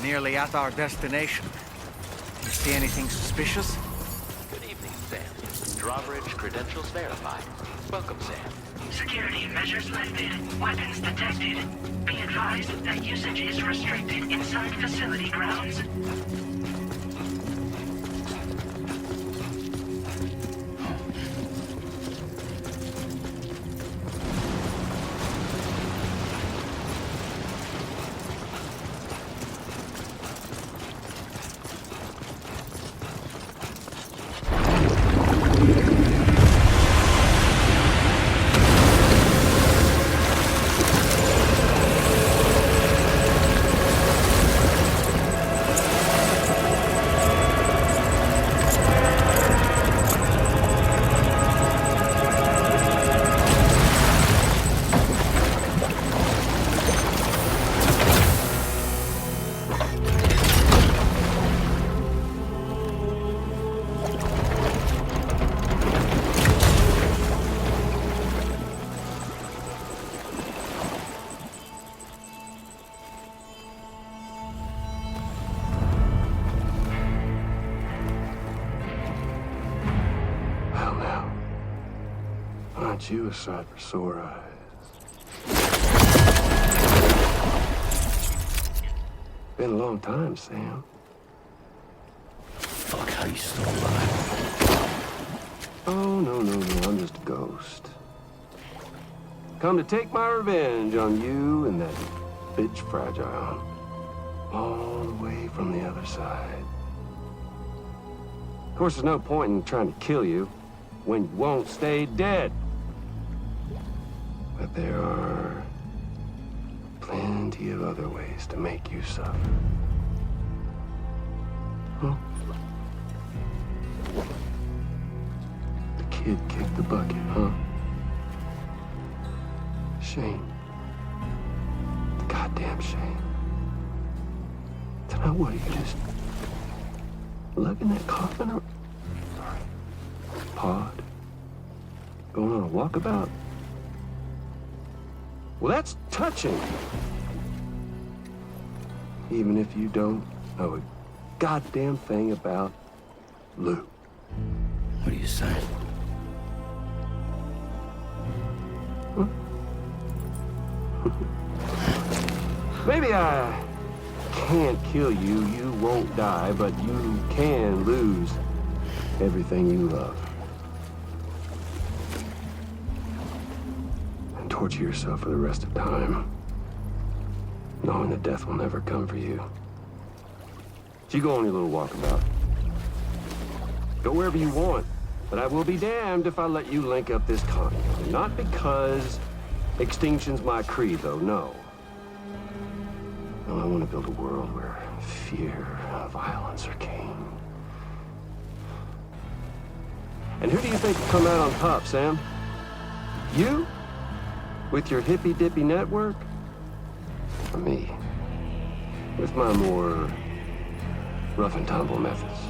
S: nearly at our destination. You see anything suspicious?
N: Good evening, Sam. Drawbridge credentials verified. Welcome, Sam.
A: Security measures lifted. Weapons detected. Be advised that usage is restricted inside facility grounds.
I: Aren't you a sight for sore eyes? Been a long time, Sam.
C: Fuck, how you still alive?
I: Oh, no, I'm just a ghost. Come to take my revenge on you and that bitch Fragile. All the way from the other side. Of course, there's no point in trying to kill you when you won't stay dead. But there are plenty of other ways to make you suffer. Huh? The kid kicked the bucket, huh? Shame. The goddamn shame. Tonight, what are you just lugging that coffin or pod? Going on a walkabout? Well, that's touching. Even if you don't know a goddamn thing about Lou.
C: What are you saying?
I: Huh? Maybe I can't kill you, you won't die, but you can lose everything you love. And torture yourself for the rest of time, knowing that death will never come for you. So you go on your little walkabout. Go wherever you want, but I will be damned if I let you link up this continent. Not because extinction's my creed, though, no. No, I want to build a world where fear and violence are king. And who do you think will come out on top, Sam? You? With your hippy-dippy network? Or me? With my more rough-and-tumble methods?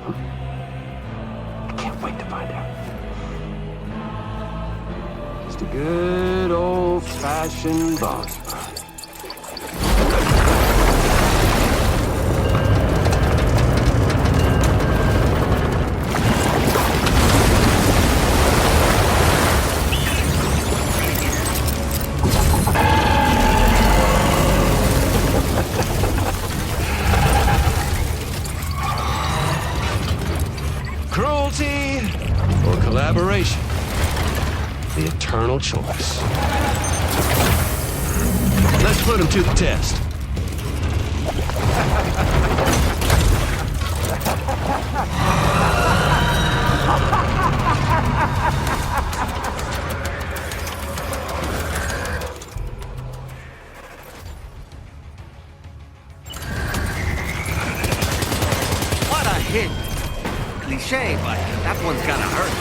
I: I can't wait to find out. Just a good old-fashioned boss fight. Cruelty or collaboration? The eternal choice. Let's put him to the test.
S: What a hit! Cliche, but that one's gonna hurt.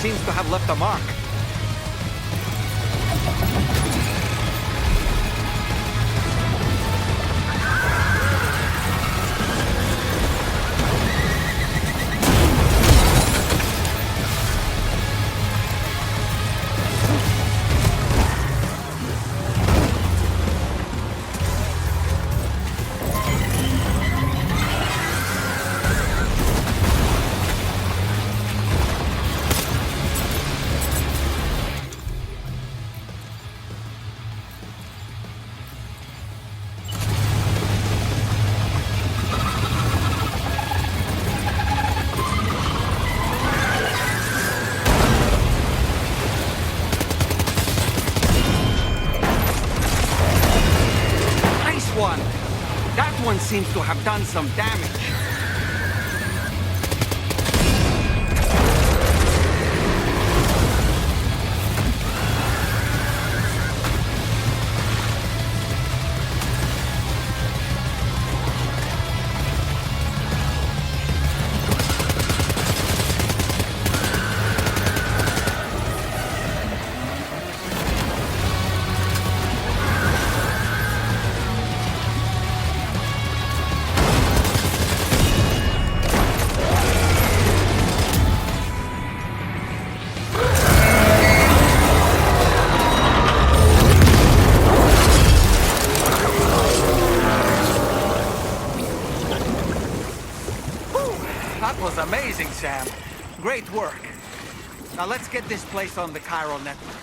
E: seems to have left a mark. Seems to have done some damage. Amazing, Sam. Great work. Now let's get this place on the chiral network.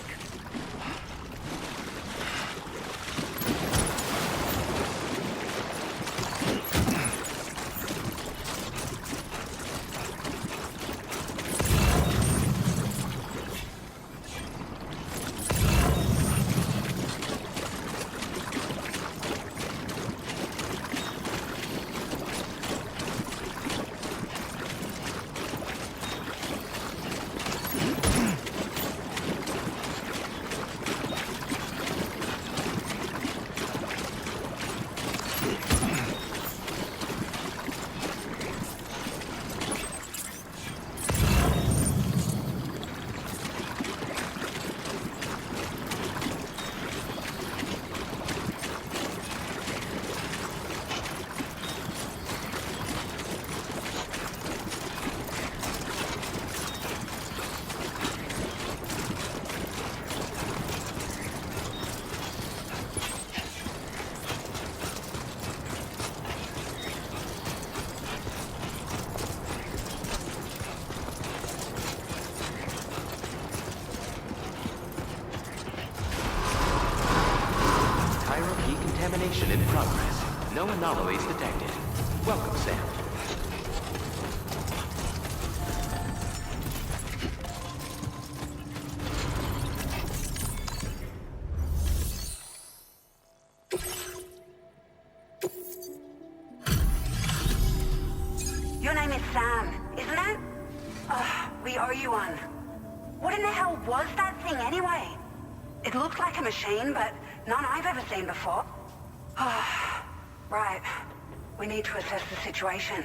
N: In progress. No anomalies detected. Welcome, Sam.
L: Your name is Sam, isn't it? We owe you one. What in the hell was that thing anyway? It looked like a machine, but none I've ever seen before. Right. We need to assess the situation.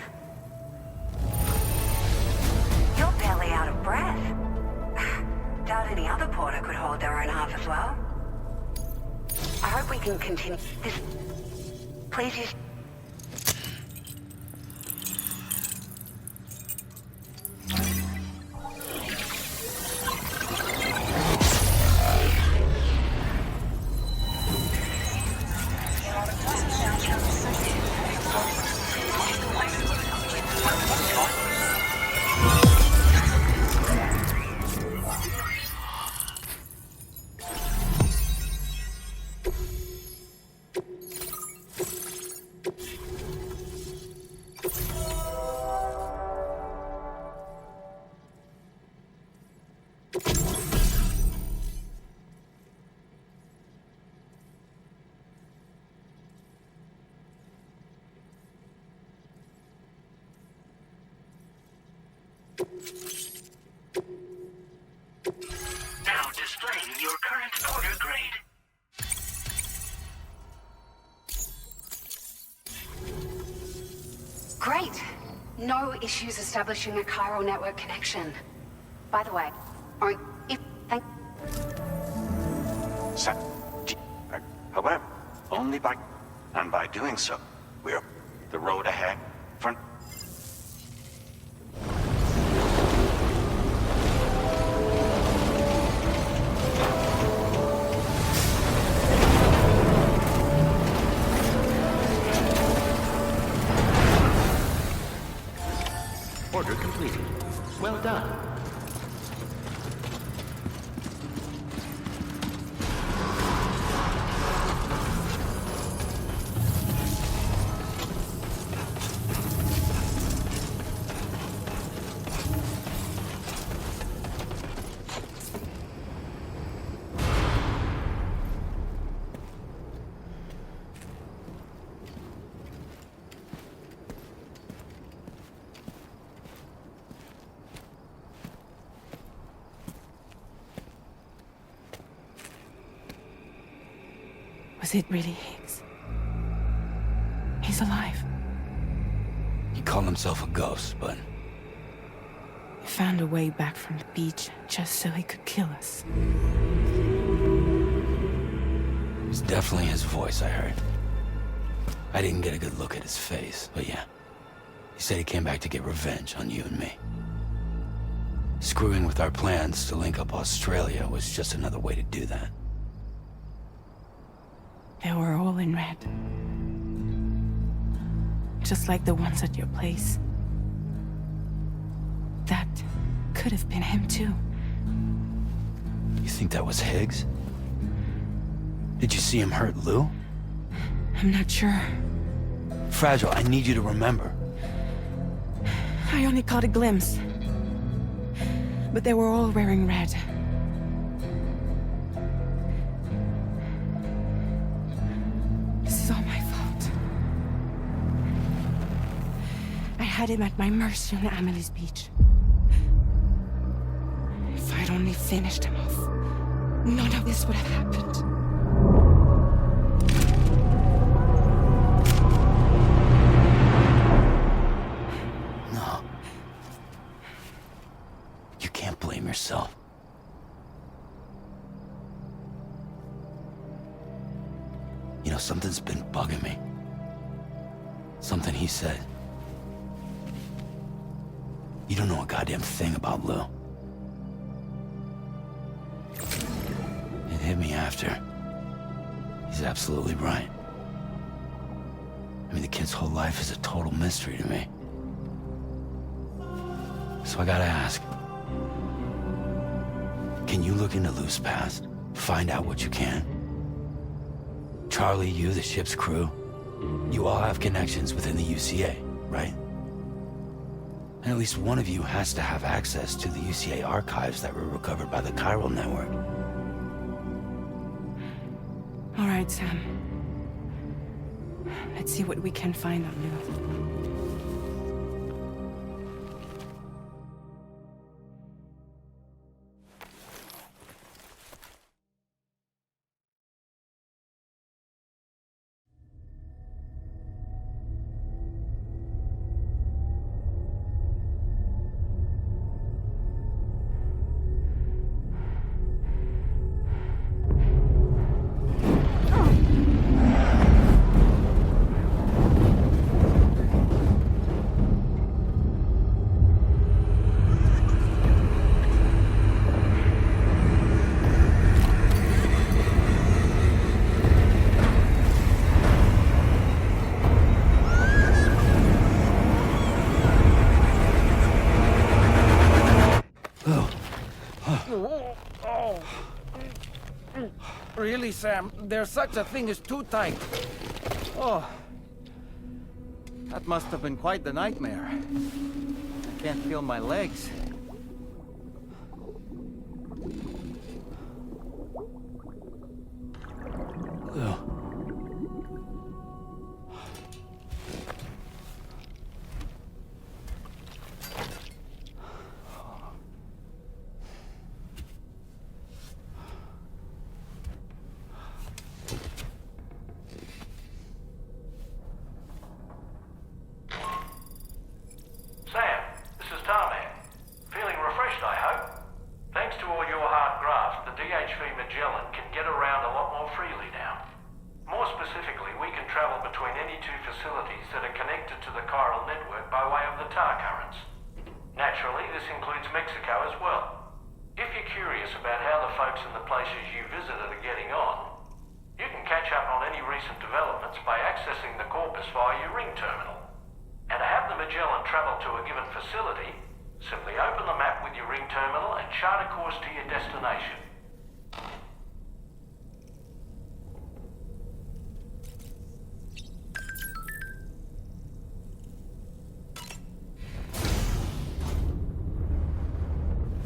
L: You're barely out of breath. Doubt any other porter could hold their own half as well. I hope we can continue this. Please use...
A: Now displaying your current order grade.
L: Great. No issues establishing a chiral network connection. By the way, or if I...
H: However, only by... And by doing so, we're... The road ahead, front...
N: Order completed. Well done.
B: Was it really Higgs? He's alive.
C: He called himself a ghost, but...
B: He found a way back from the beach just so he could kill us.
C: It's definitely his voice I heard. I didn't get a good look at his face, but yeah. He said he came back to get revenge on you and me. Screwing with our plans to link up Australia was just another way to do that.
B: They were all in red. Just like the ones at your place. That could have been him too.
C: You think that was Higgs? Did you see him hurt Lou?
B: I'm not sure.
C: Fragile, I need you to remember.
B: I only caught a glimpse. But they were all wearing red. This is all my fault. I had him at my mercy on Amelie's beach. If I'd only finished him off, none of this would have happened.
C: No. You can't blame yourself. You know, something's been bugging me. Something he said. You don't know a goddamn thing about Lou. It hit me after. He's absolutely right. I mean, the kid's whole life is a total mystery to me. So I gotta ask. Can you look into Lou's past? Find out what you can? Charlie, you, the ship's crew, you all have connections within the UCA, right? And at least one of you has to have access to the UCA archives that were recovered by the Chiral Network.
B: All right, Sam. Let's see what we can find on Lou.
E: Really, Sam? There's such a thing as too tight. Oh. That must have been quite the nightmare. I can't feel my legs.
C: Lou.
R: DHV Magellan can get around a lot more freely now. More specifically, we can travel between any two facilities that are connected to the chiral network by way of the tar currents. Naturally, this includes Mexico as well. If you're curious about how the folks in the places you visited are getting on, you can catch up on any recent developments by accessing the Corpus via your ring terminal. And to have the Magellan travel to a given facility, simply open the map with your ring terminal and chart a course to your destination.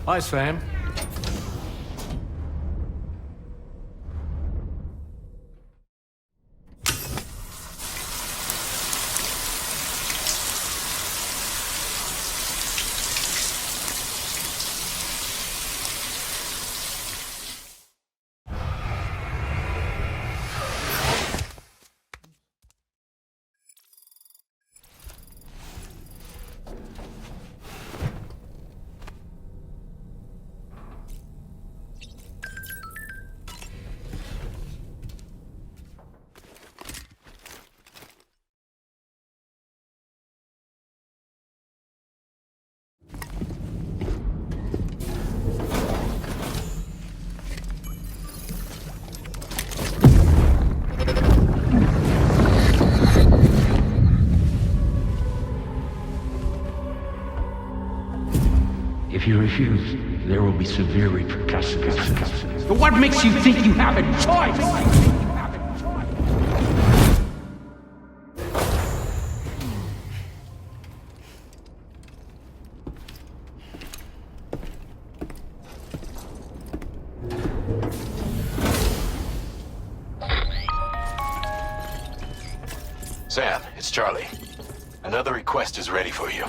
D: Hi, Sam.
F: If you refuse, there will be severe repercussions. But what makes you think you have a choice?
G: Sam, it's Charlie. Another request is ready for you.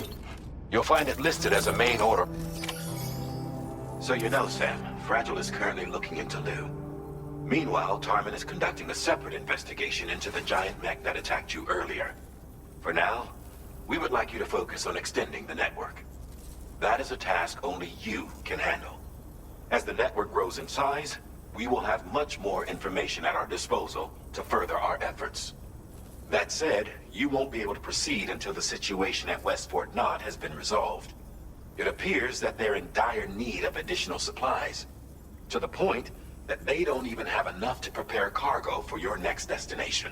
G: You'll find it listed as a main order. So you know, Sam, Fragile is currently looking into Lou. Meanwhile, Tarman is conducting a separate investigation into the giant mech that attacked you earlier. For now, we would like you to focus on extending the network. That is a task only you can handle. As the network grows in size, we will have much more information at our disposal to further our efforts. That said, you won't be able to proceed until the situation at West Fort Knott has been resolved. It appears that they're in dire need of additional supplies, to the point that they don't even have enough to prepare cargo for your next destination.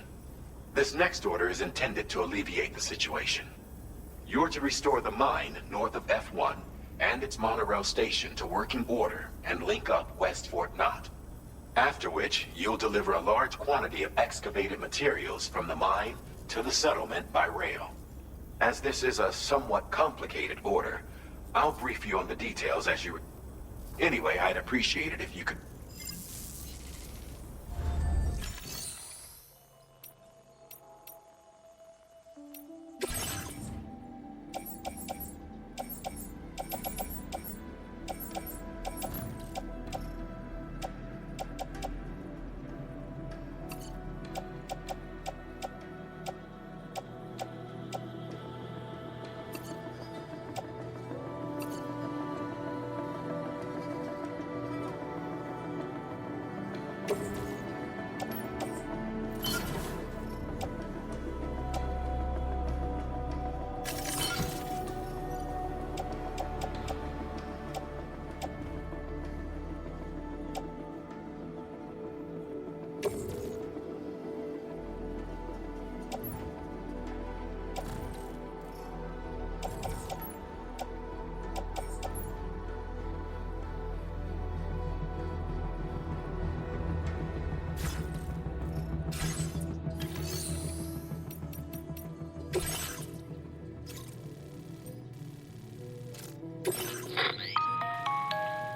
G: This next order is intended to alleviate the situation. You're to restore the mine north of F1 and its monorail station to working order and link up West Fort Knott. After which, you'll deliver a large quantity of excavated materials from the mine to the settlement by rail. As this is a somewhat complicated order, I'll brief you on the details as you... Anyway, I'd appreciate it if you could...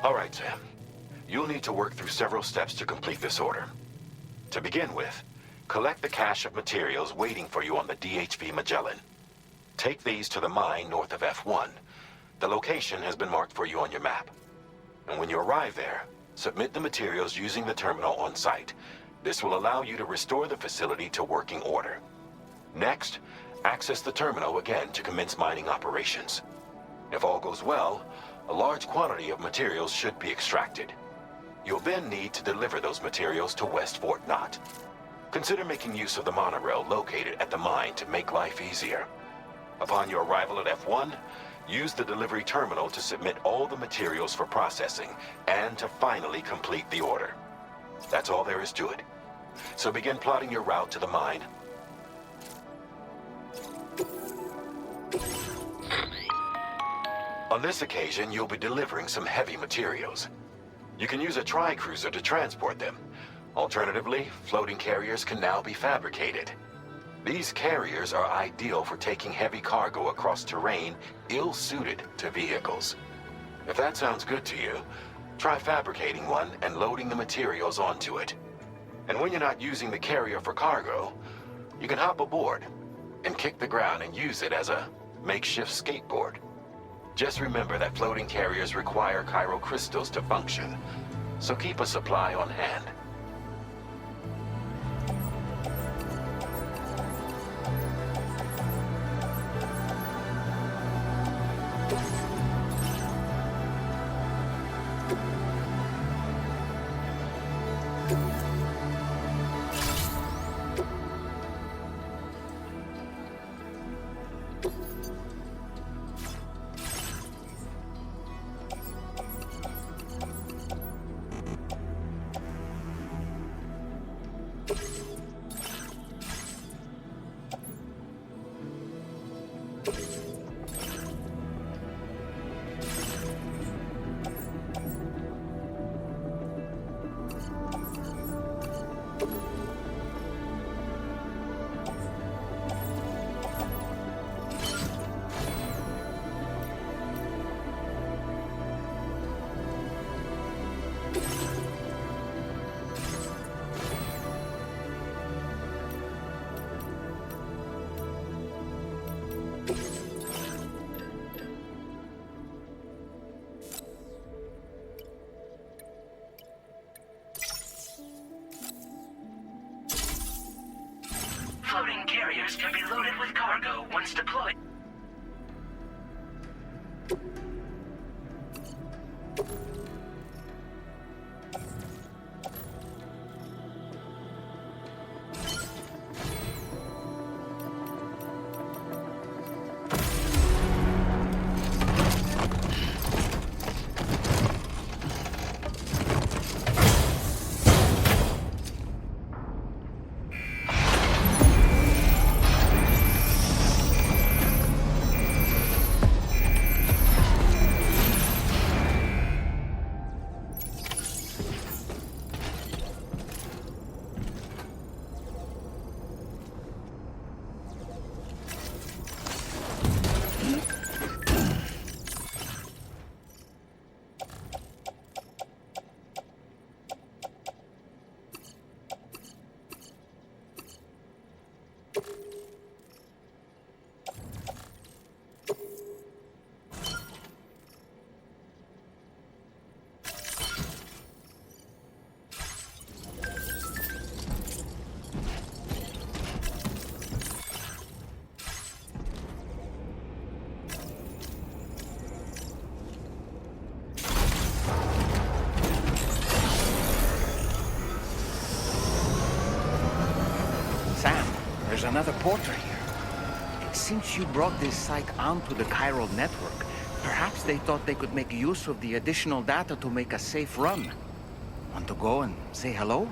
G: All right, Sam. You'll need to work through several steps to complete this order. To begin with, collect the cache of materials waiting for you on the DHV Magellan. Take these to the mine north of F1. The location has been marked for you on your map. And when you arrive there, submit the materials using the terminal on site. This will allow you to restore the facility to working order. Next, access the terminal again to commence mining operations. If all goes well, a large quantity of materials should be extracted. You'll then need to deliver those materials to West Fort Knot. Consider making use of the monorail located at the mine to make life easier. Upon your arrival at F1, use the delivery terminal to submit all the materials for processing and to finally complete the order. That's all there is to it. So begin plotting your route to the mine. On this occasion, you'll be delivering some heavy materials. You can use a tri-cruiser to transport them. Alternatively, floating carriers can now be fabricated. These carriers are ideal for taking heavy cargo across terrain ill-suited to vehicles. If that sounds good to you, try fabricating one and loading the materials onto it. And when you're not using the carrier for cargo, you can hop aboard and kick the ground and use it as a makeshift skateboard. Just remember that floating carriers require chiral crystals to function, so keep a supply on hand.
A: Floating carriers can be loaded with cargo once deployed.
S: There's another porter here. Since you brought this site onto the chiral network, perhaps they thought they could make use of the additional data to make a safe run. Want to go and say hello?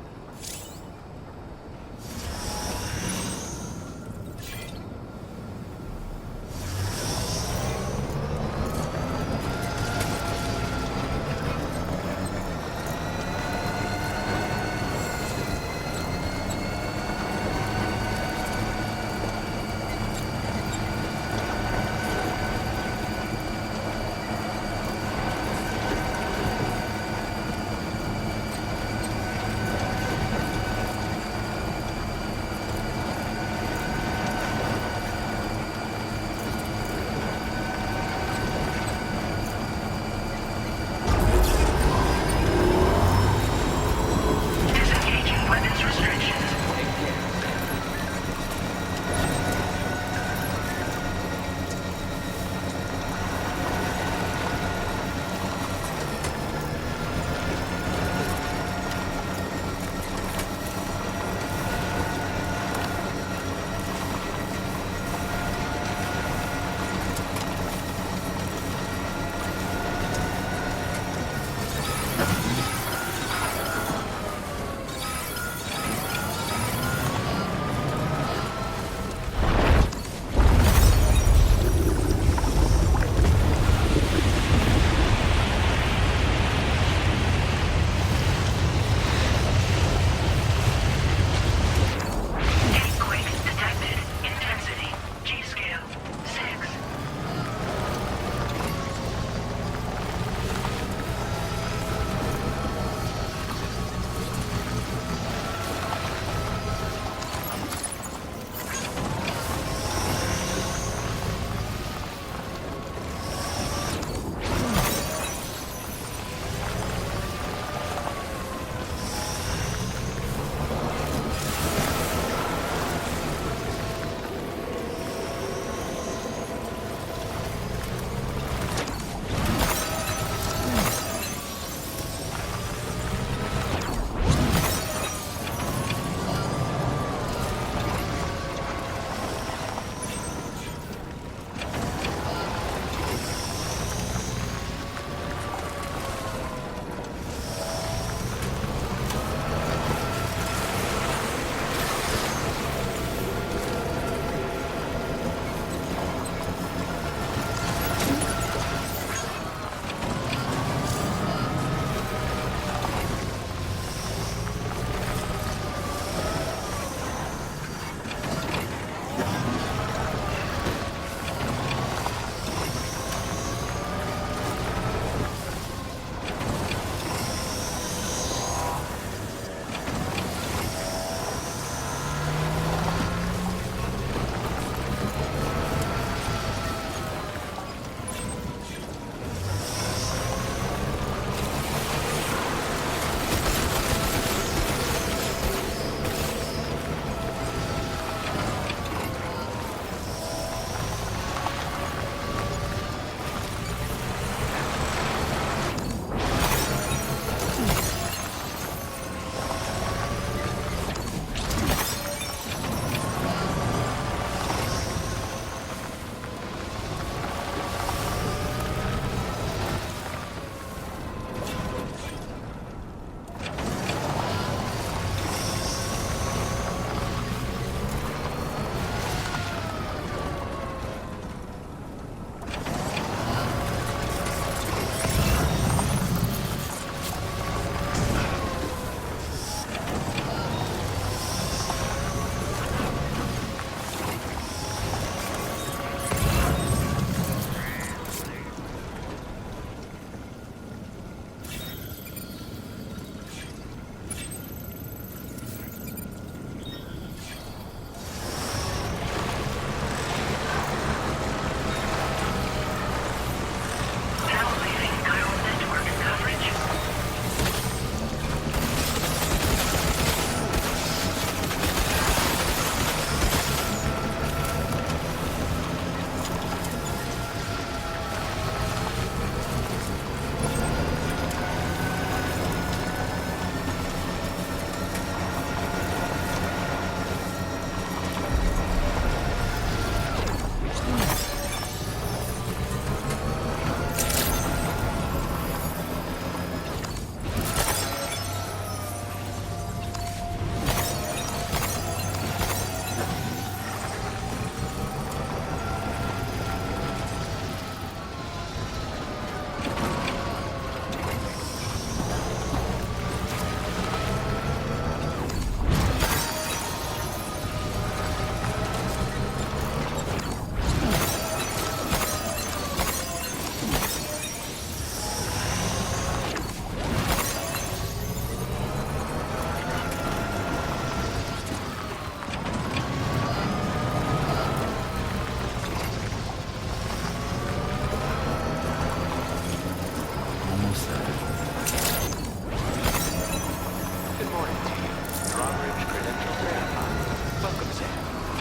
N: Reporting to you. Drawbridge credentials verified. Welcome, Sam.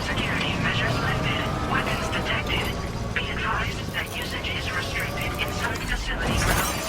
A: Security measures lifted. Weapons detected. Be advised that usage is restricted inside facility grounds.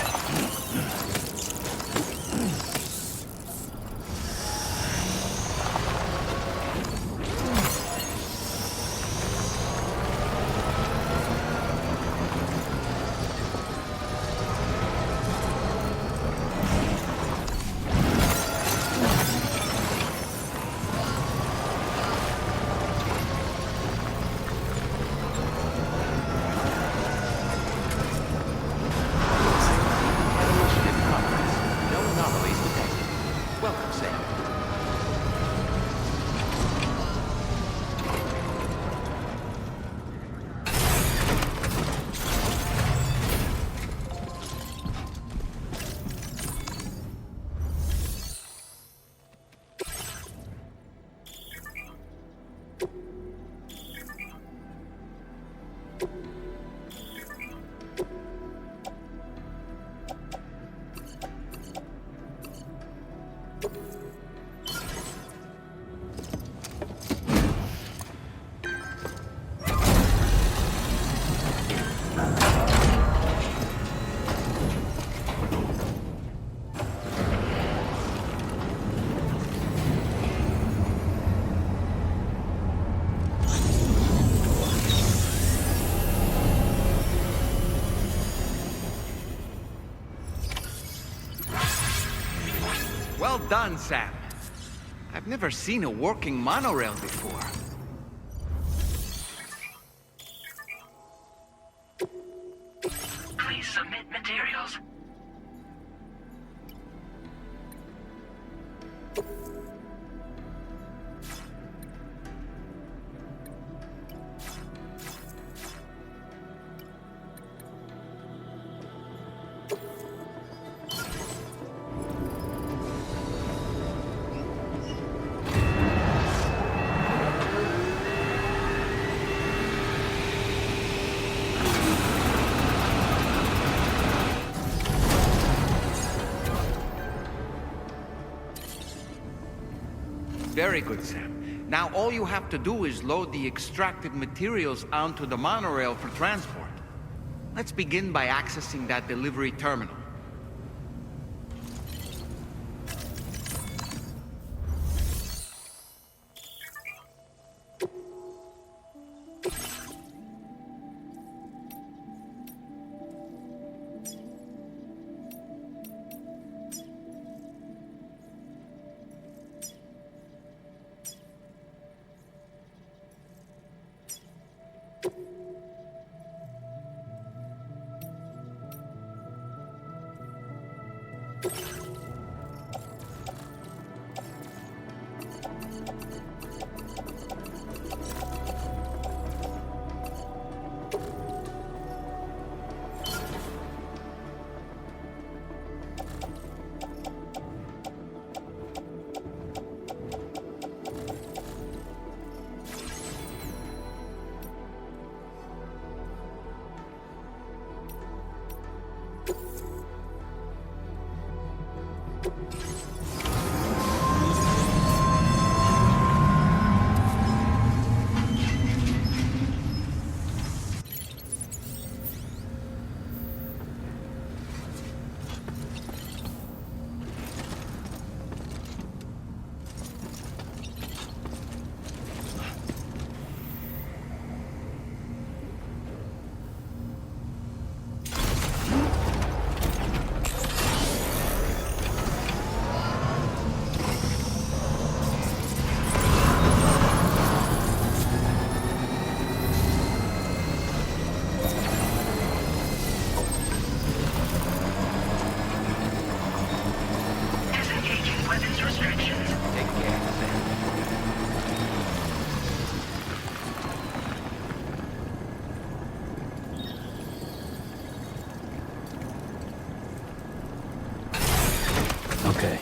S: Well done, Sam. I've never seen a working monorail before.
A: Please submit materials.
S: Very good, Sam. Now all you have to do is load the extracted materials onto the monorail for transport. Let's begin by accessing that delivery terminal.
C: Okay.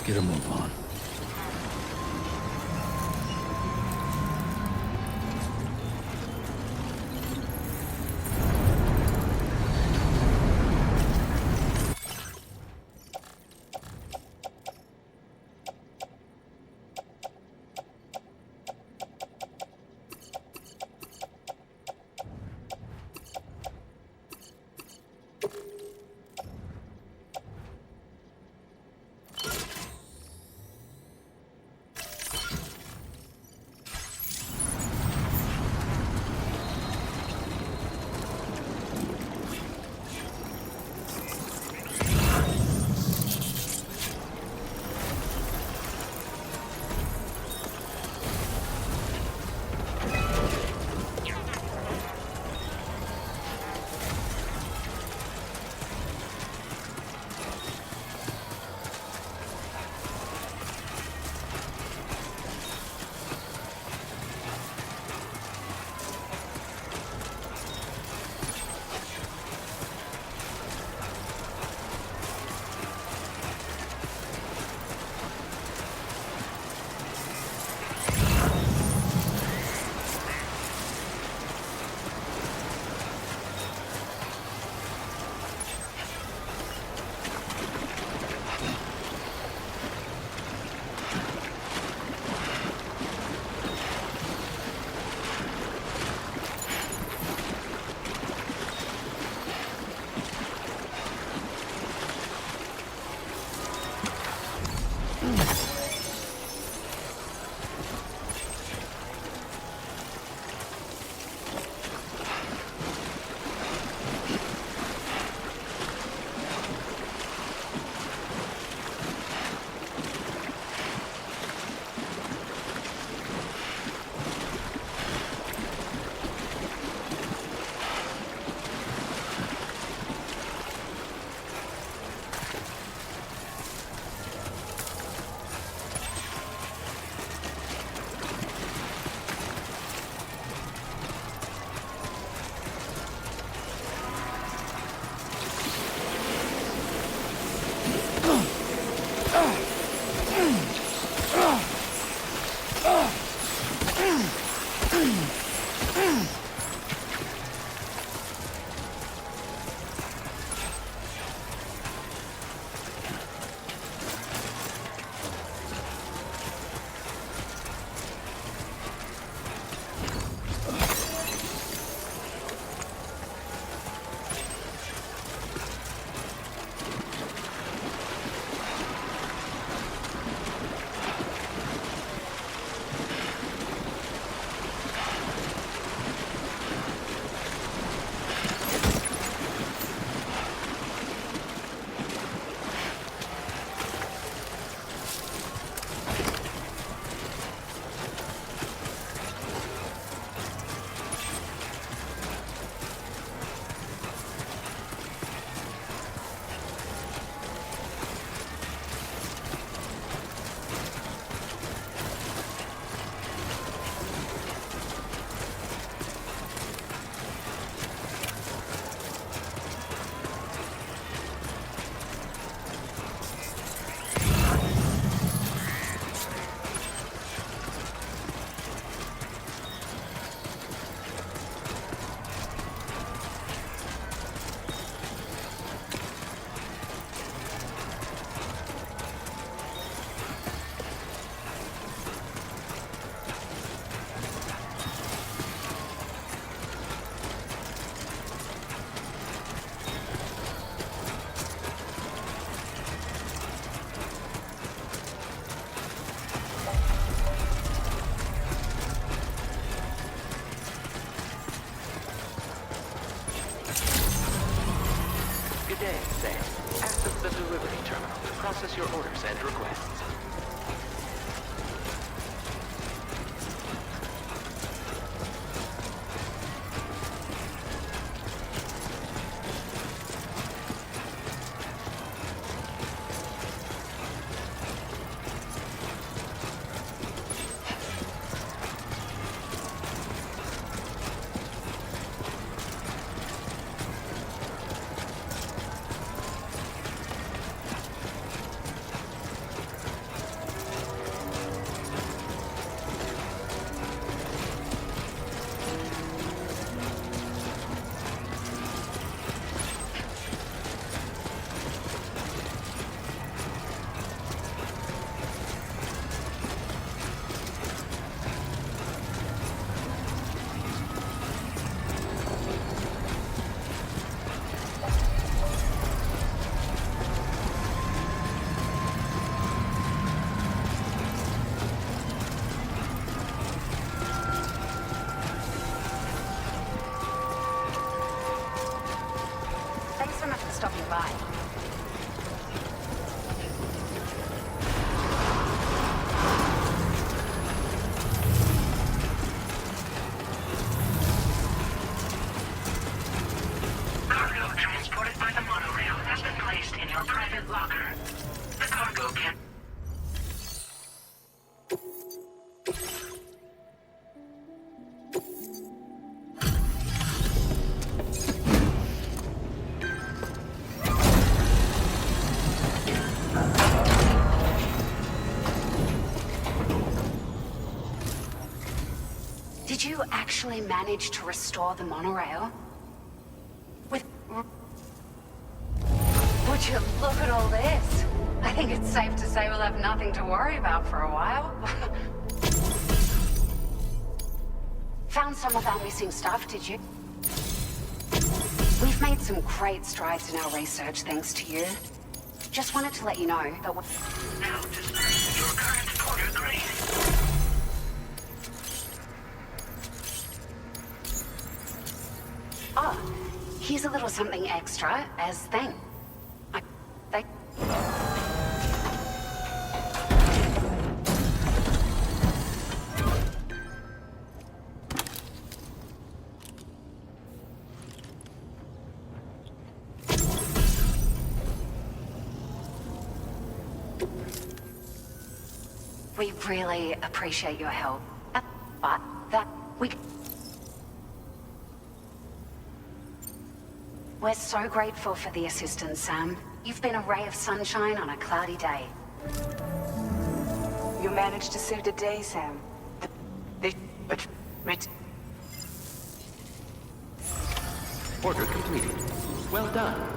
C: Get a move on.
N: discuss your orders and requests.
L: Stopping by.
A: Cargo transported by the monorail has been placed in your private locker. The cargo can...
L: Did you actually manage to restore the monorail? Would you look at all this? I think it's safe to say we'll have nothing to worry about for a while. Found some of our missing stuff, did you? We've made some great strides in our research thanks to you. Just wanted to let you know that we're...
A: Now disperse your current quarter grade.
L: Oh, here's a little something extra as thanks. We really appreciate your help, but we're so grateful for the assistance, Sam. You've been a ray of sunshine on a cloudy day.
B: You managed to save the day, Sam.
N: Order completed. Well done.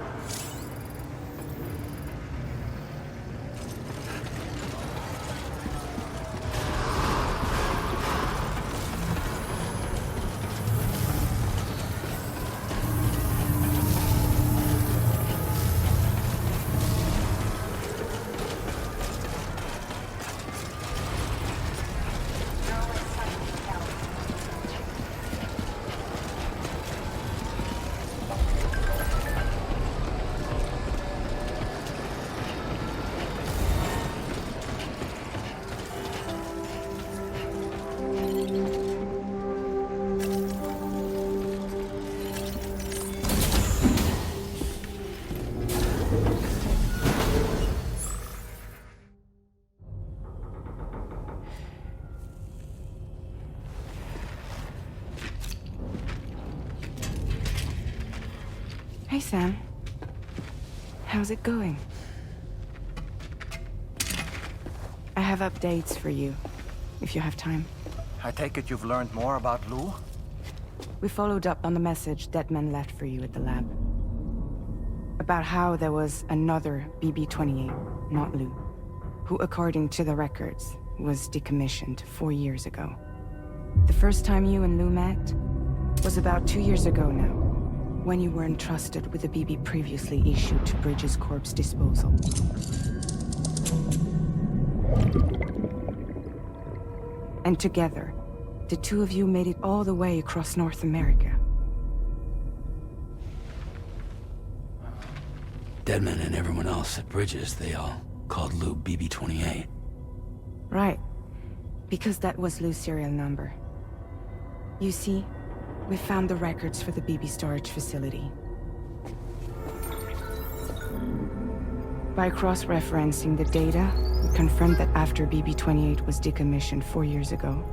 B: Hey, Sam. How's it going? I have updates for you, if you have time.
S: I take it you've learned more about Lou?
B: We followed up on the message Deadman left for you at the lab. About how there was another BB-28, not Lou, who, according to the records, was decommissioned 4 years ago. The first time you and Lou met was about 2 years ago now, when you were entrusted with the BB previously issued to Bridges Corp's disposal. And together, the two of you made it all the way across North America.
C: Deadman and everyone else at Bridges, they all called Lou BB-28.
B: Right. Because that was Lou's serial number. You see, we found the records for the BB storage facility. By cross-referencing the data, we confirmed that after BB-28 was decommissioned 4 years ago,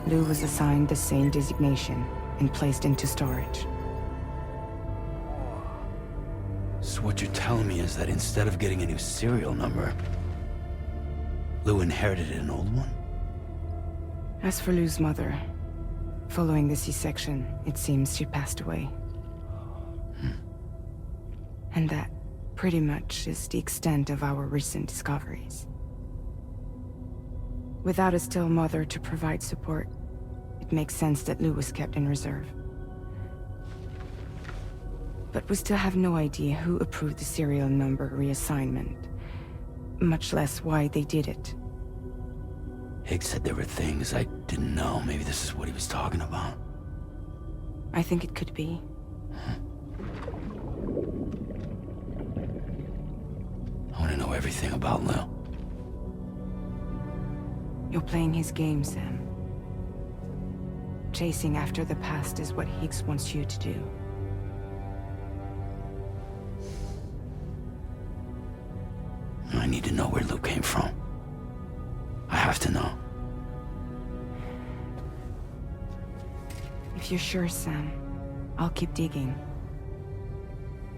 B: Lou was assigned the same designation and placed into storage.
C: So what you're telling me is that instead of getting a new serial number, Lou inherited an old one?
B: As for Lou's mother, following the C-section, it seems she passed away. And that, pretty much, is the extent of our recent discoveries. Without a still mother to provide support, it makes sense that Lou was kept in reserve. But we still have no idea who approved the serial number reassignment, much less why they did it.
C: Higgs said there were things I didn't know. Maybe this is what he was talking about.
B: I think it could be.
C: I want to know everything about Lou.
B: You're playing his game, Sam. Chasing after the past is what Higgs wants you to do.
C: I need to know where Lou came from. I have to know.
B: If you're sure, Sam, I'll keep digging.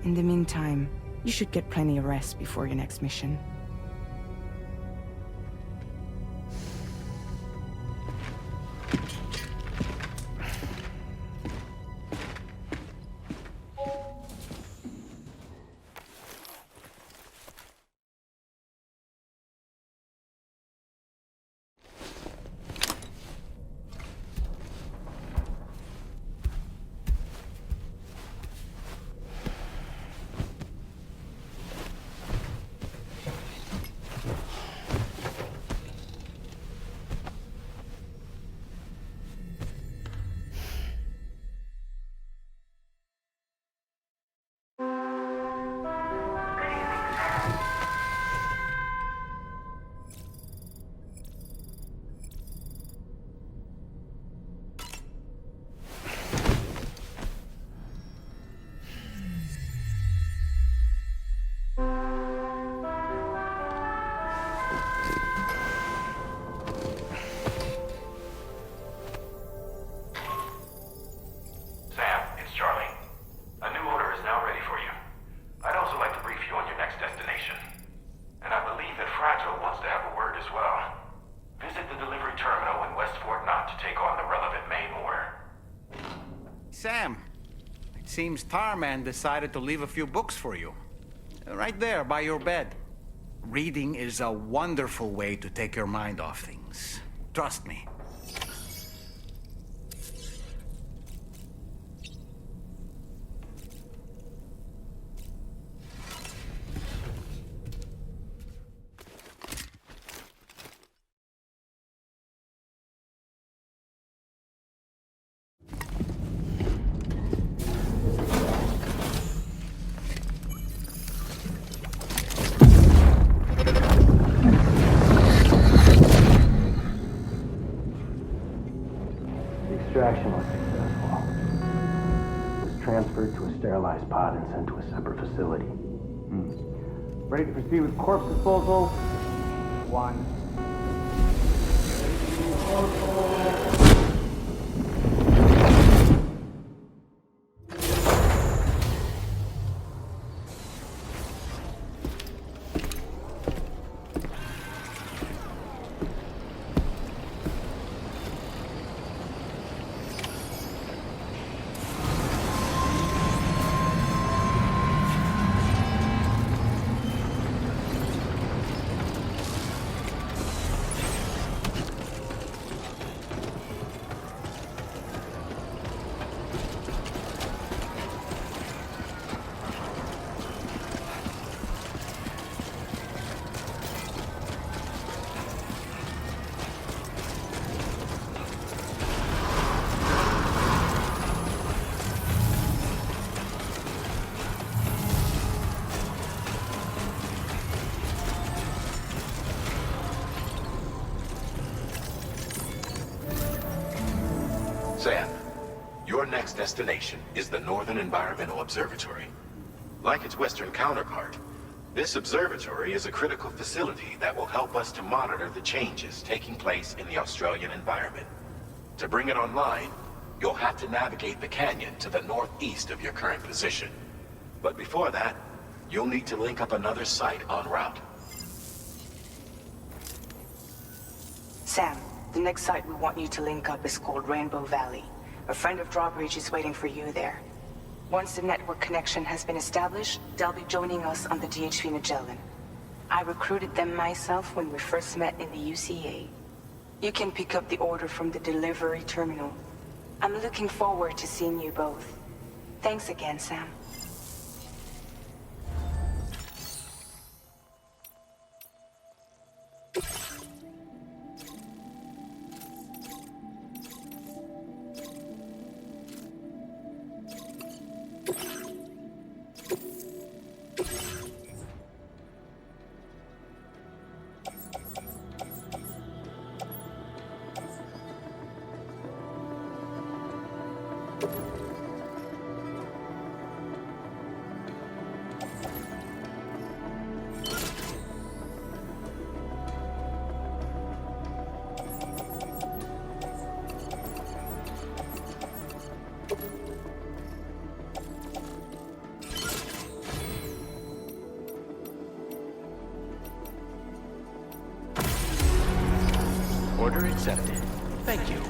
B: In the meantime, you should get plenty of rest before your next mission.
S: Sam, it seems Tarman decided to leave a few books for you. Right there, by your bed. Reading is a wonderful way to take your mind off things. Trust me.
M: Extraction was successful. It was transferred to a sterilized pod and sent to a separate facility.
E: Ready to proceed with corpse disposal? 1.
G: Sam, your next destination is the Northern Environmental Observatory. Like its Western counterpart, this observatory is a critical facility that will help us to monitor the changes taking place in the Australian environment. To bring it online, you'll have to navigate the canyon to the northeast of your current position. But before that, you'll need to link up another site en route.
B: Sam, the next site we want you to link up is called Rainbow Valley. A friend of Drawbridge is waiting for you there. Once the network connection has been established, they'll be joining us on the DHV Magellan. I recruited them myself when we first met in the UCA. You can pick up the order from the delivery terminal. I'm looking forward to seeing you both. Thanks again, Sam.
N: Order accepted. Thank you.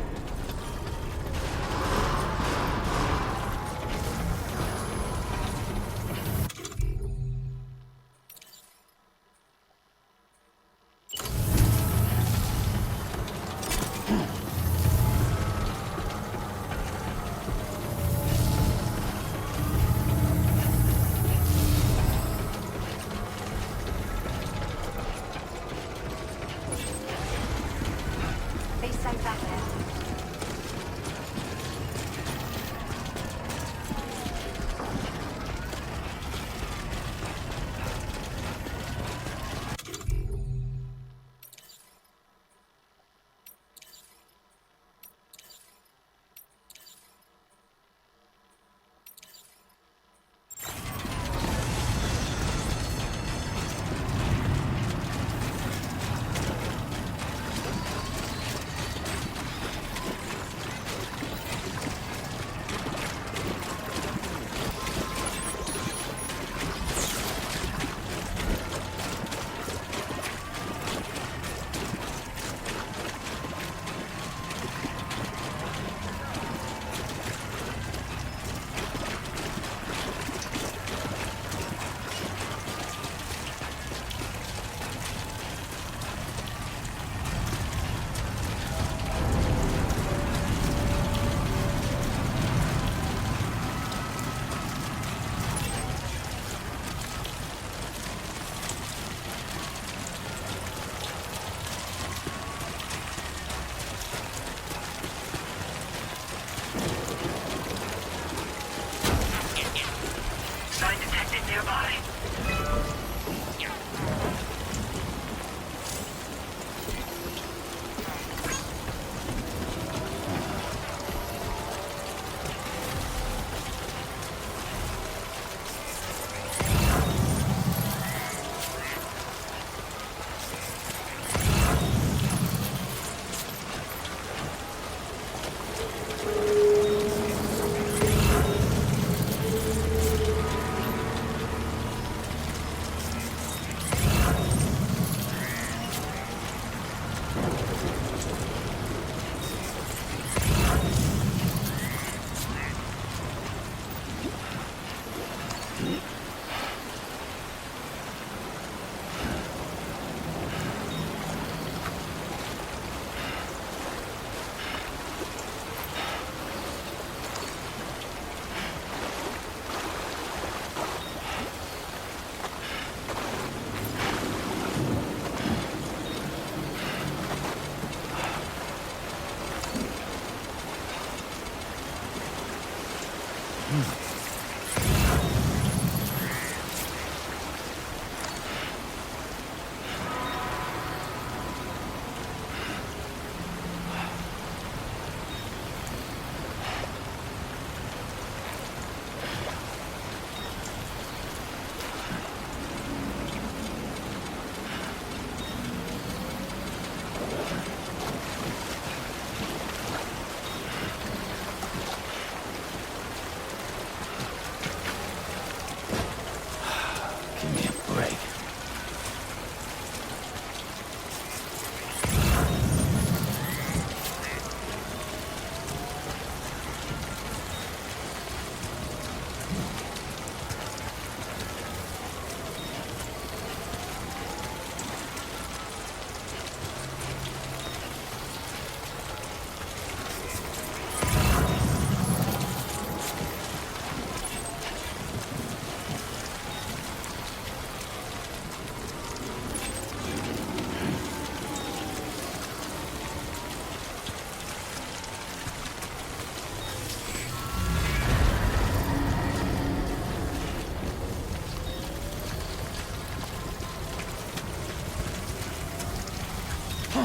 J: They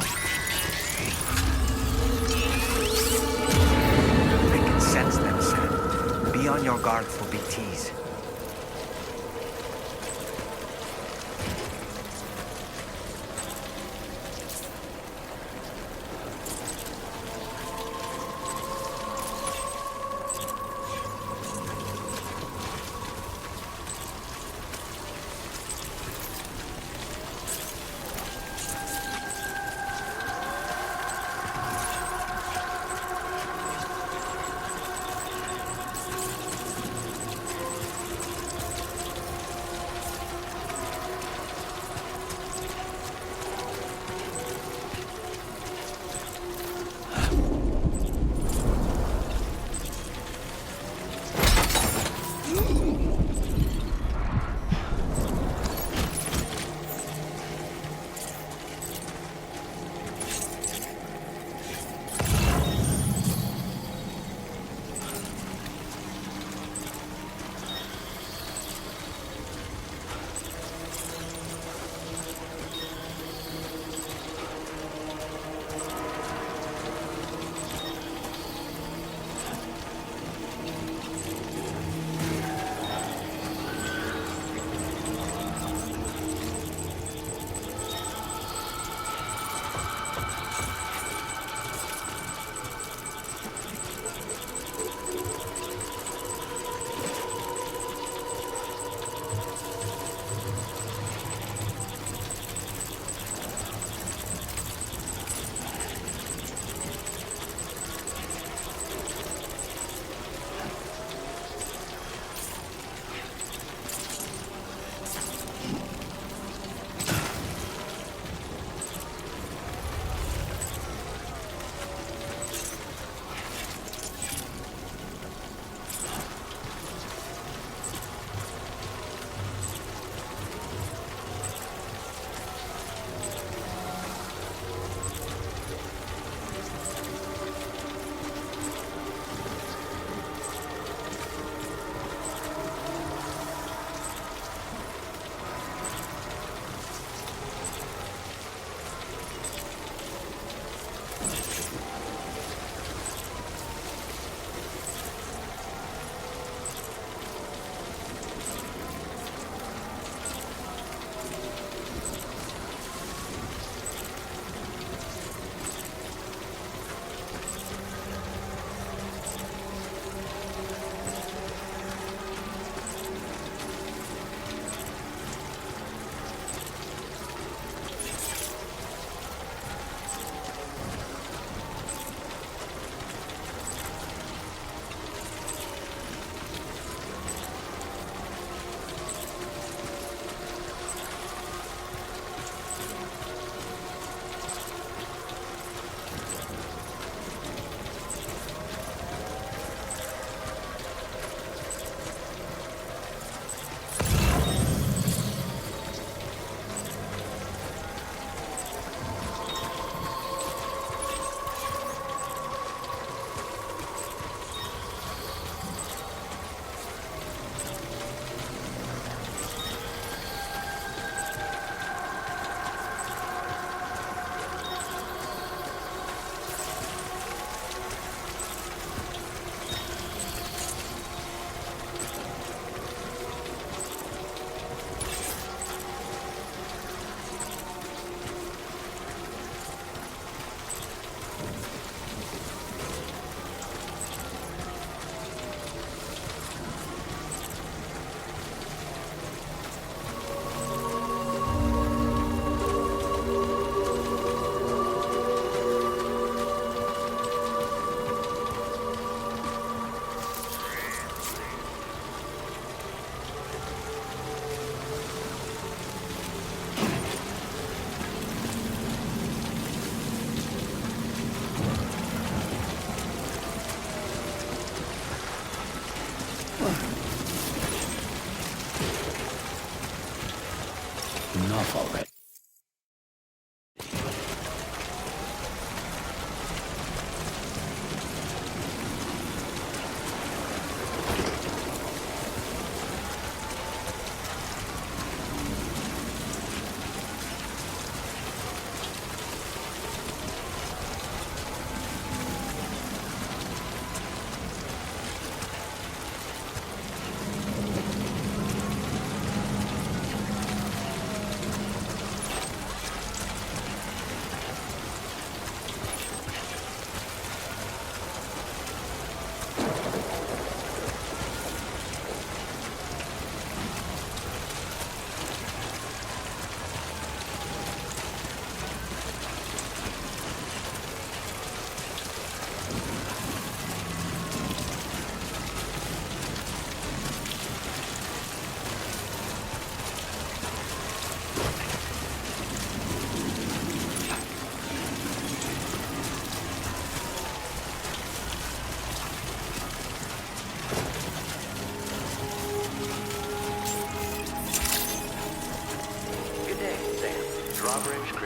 J: can sense them, Sam. Be on your guard for BTs.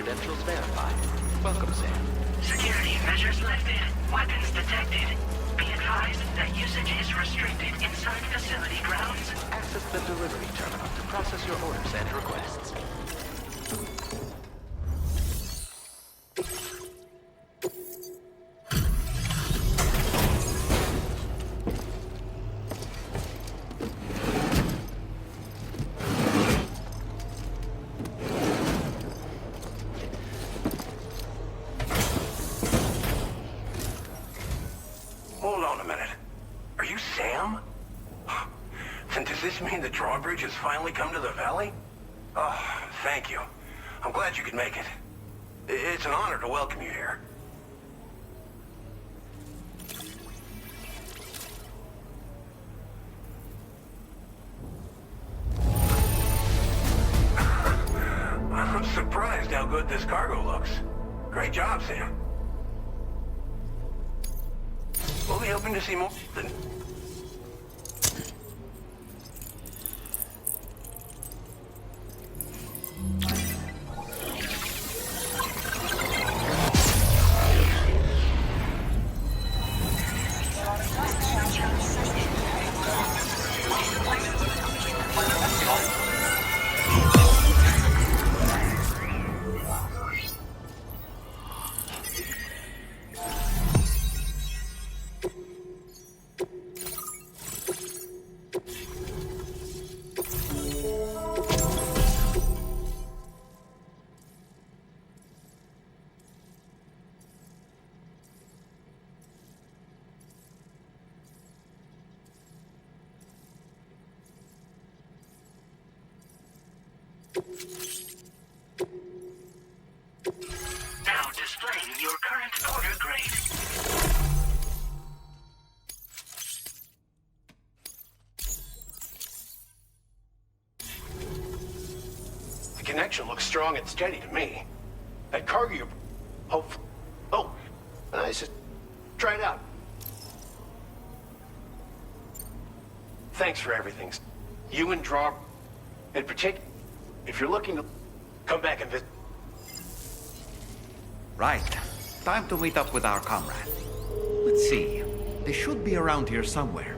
N: credentials verified. Welcome, Sam.
A: Security measures lifted. Weapons detected. Be advised that usage is restricted inside facility grounds.
N: Access the delivery terminal to process your orders and requests.
T: Hold on a minute. Are you Sam? Then does this mean the Drawbridge has finally come to the valley? Oh, thank you. I'm glad you could make it. It's an honor to welcome you here. I'm surprised how good this cargo looks. Great job, Sam. We'll be hoping to see more than...
A: Now displaying your current order grade.
G: The connection looks strong and steady to me. That cargo you... Oh, nice. Just try it out. Thanks for everything. You and Draw... In particular, if you're looking to come back and visit...
S: Right. Time to meet up with our comrade. Let's see. They should be around here somewhere.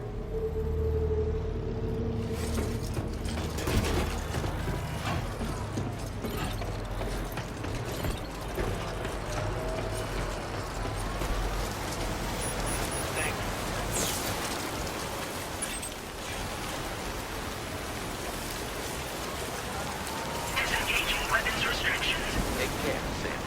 A: Disengaging weapons restrictions.
N: Take care, Sam.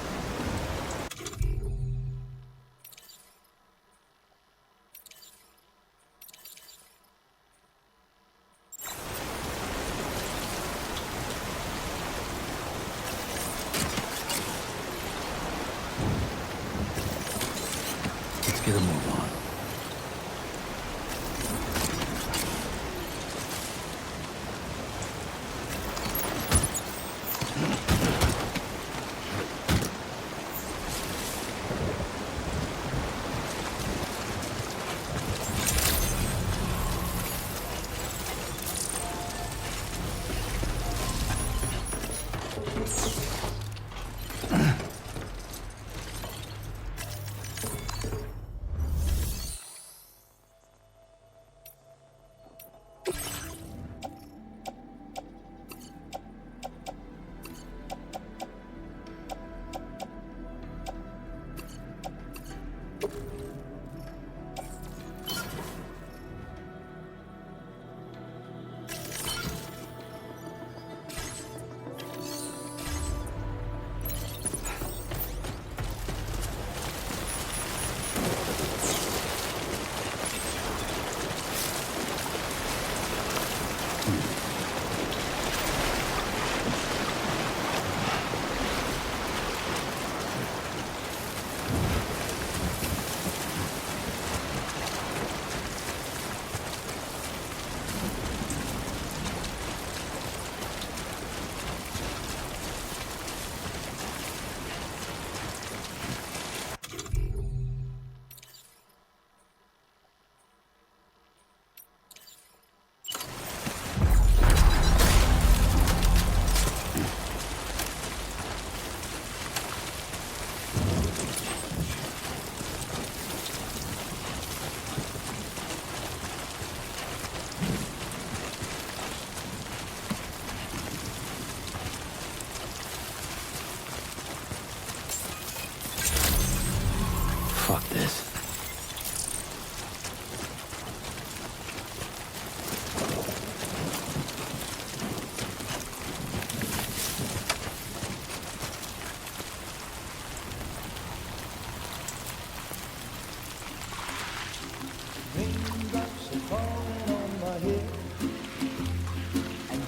C: Let's get a move on.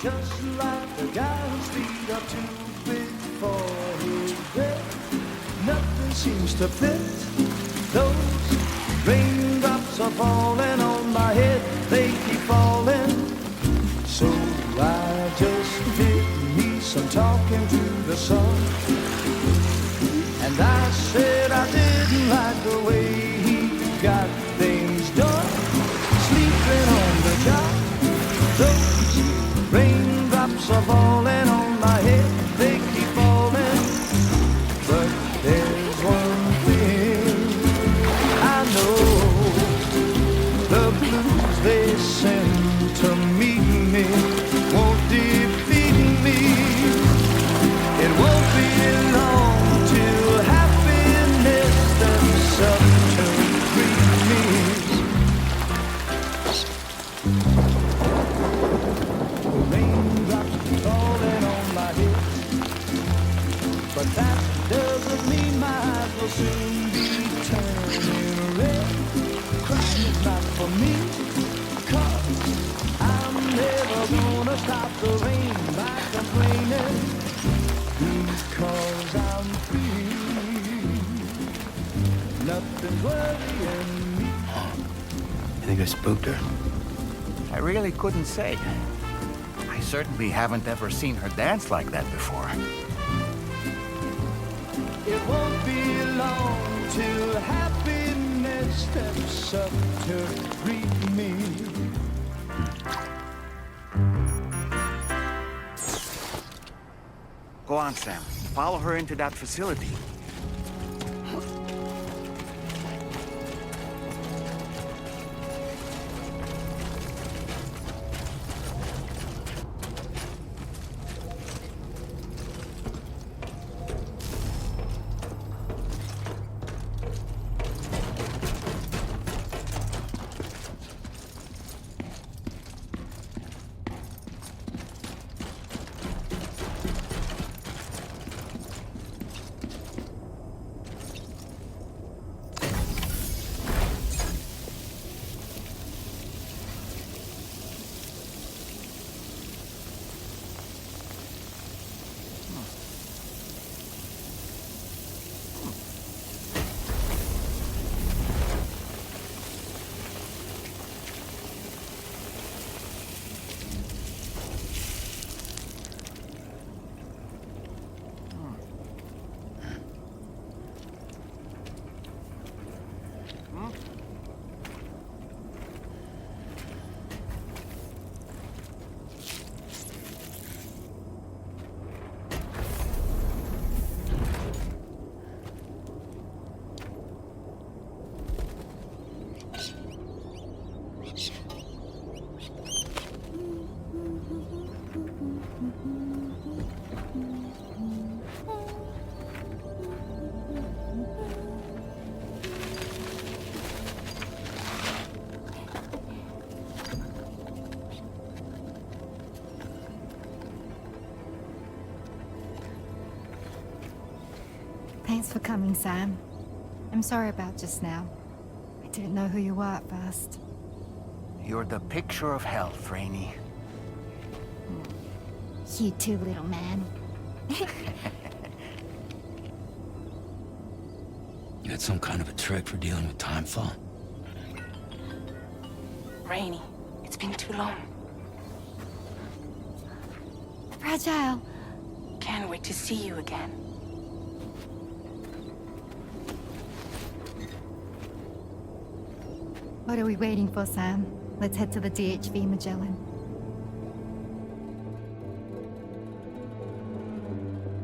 K: just like a guy whose feet are too big for his bed. Nothing seems to fit. Those raindrops are falling on my head, they keep falling. So I just did me some talking to the sun. And I said I didn't like the way he got things done. Sleeping on the job, those raindrops are falling on my head, they keep falling. But there's one thing I know, the blues they send to meet me won't defeat me. It won't be long till happiness steps up to greet me. The raindrops falling on my head, but that doesn't mean my eyes will soon be turning red. Crying is not for me, 'cause I'm never gonna stop the rain by complaining, because I'm free. Nothing's worrying me.
J: You think I spooked her?
S: I really couldn't say. I certainly haven't ever seen her dance like that before.
K: It won't be long till happiness steps up to greet me.
S: Go on, Sam. Follow her into that facility.
V: Thanks for coming, Sam. I'm sorry about just now. I didn't know who you were at first.
S: You're the picture of health, Rainey.
V: You too, little man.
C: You had some kind of a trick for dealing with time fall?
B: Rainey, it's been too long.
V: Fragile.
B: Can't wait to see you again.
V: What are we waiting for, Sam? Let's head to the DHV Magellan.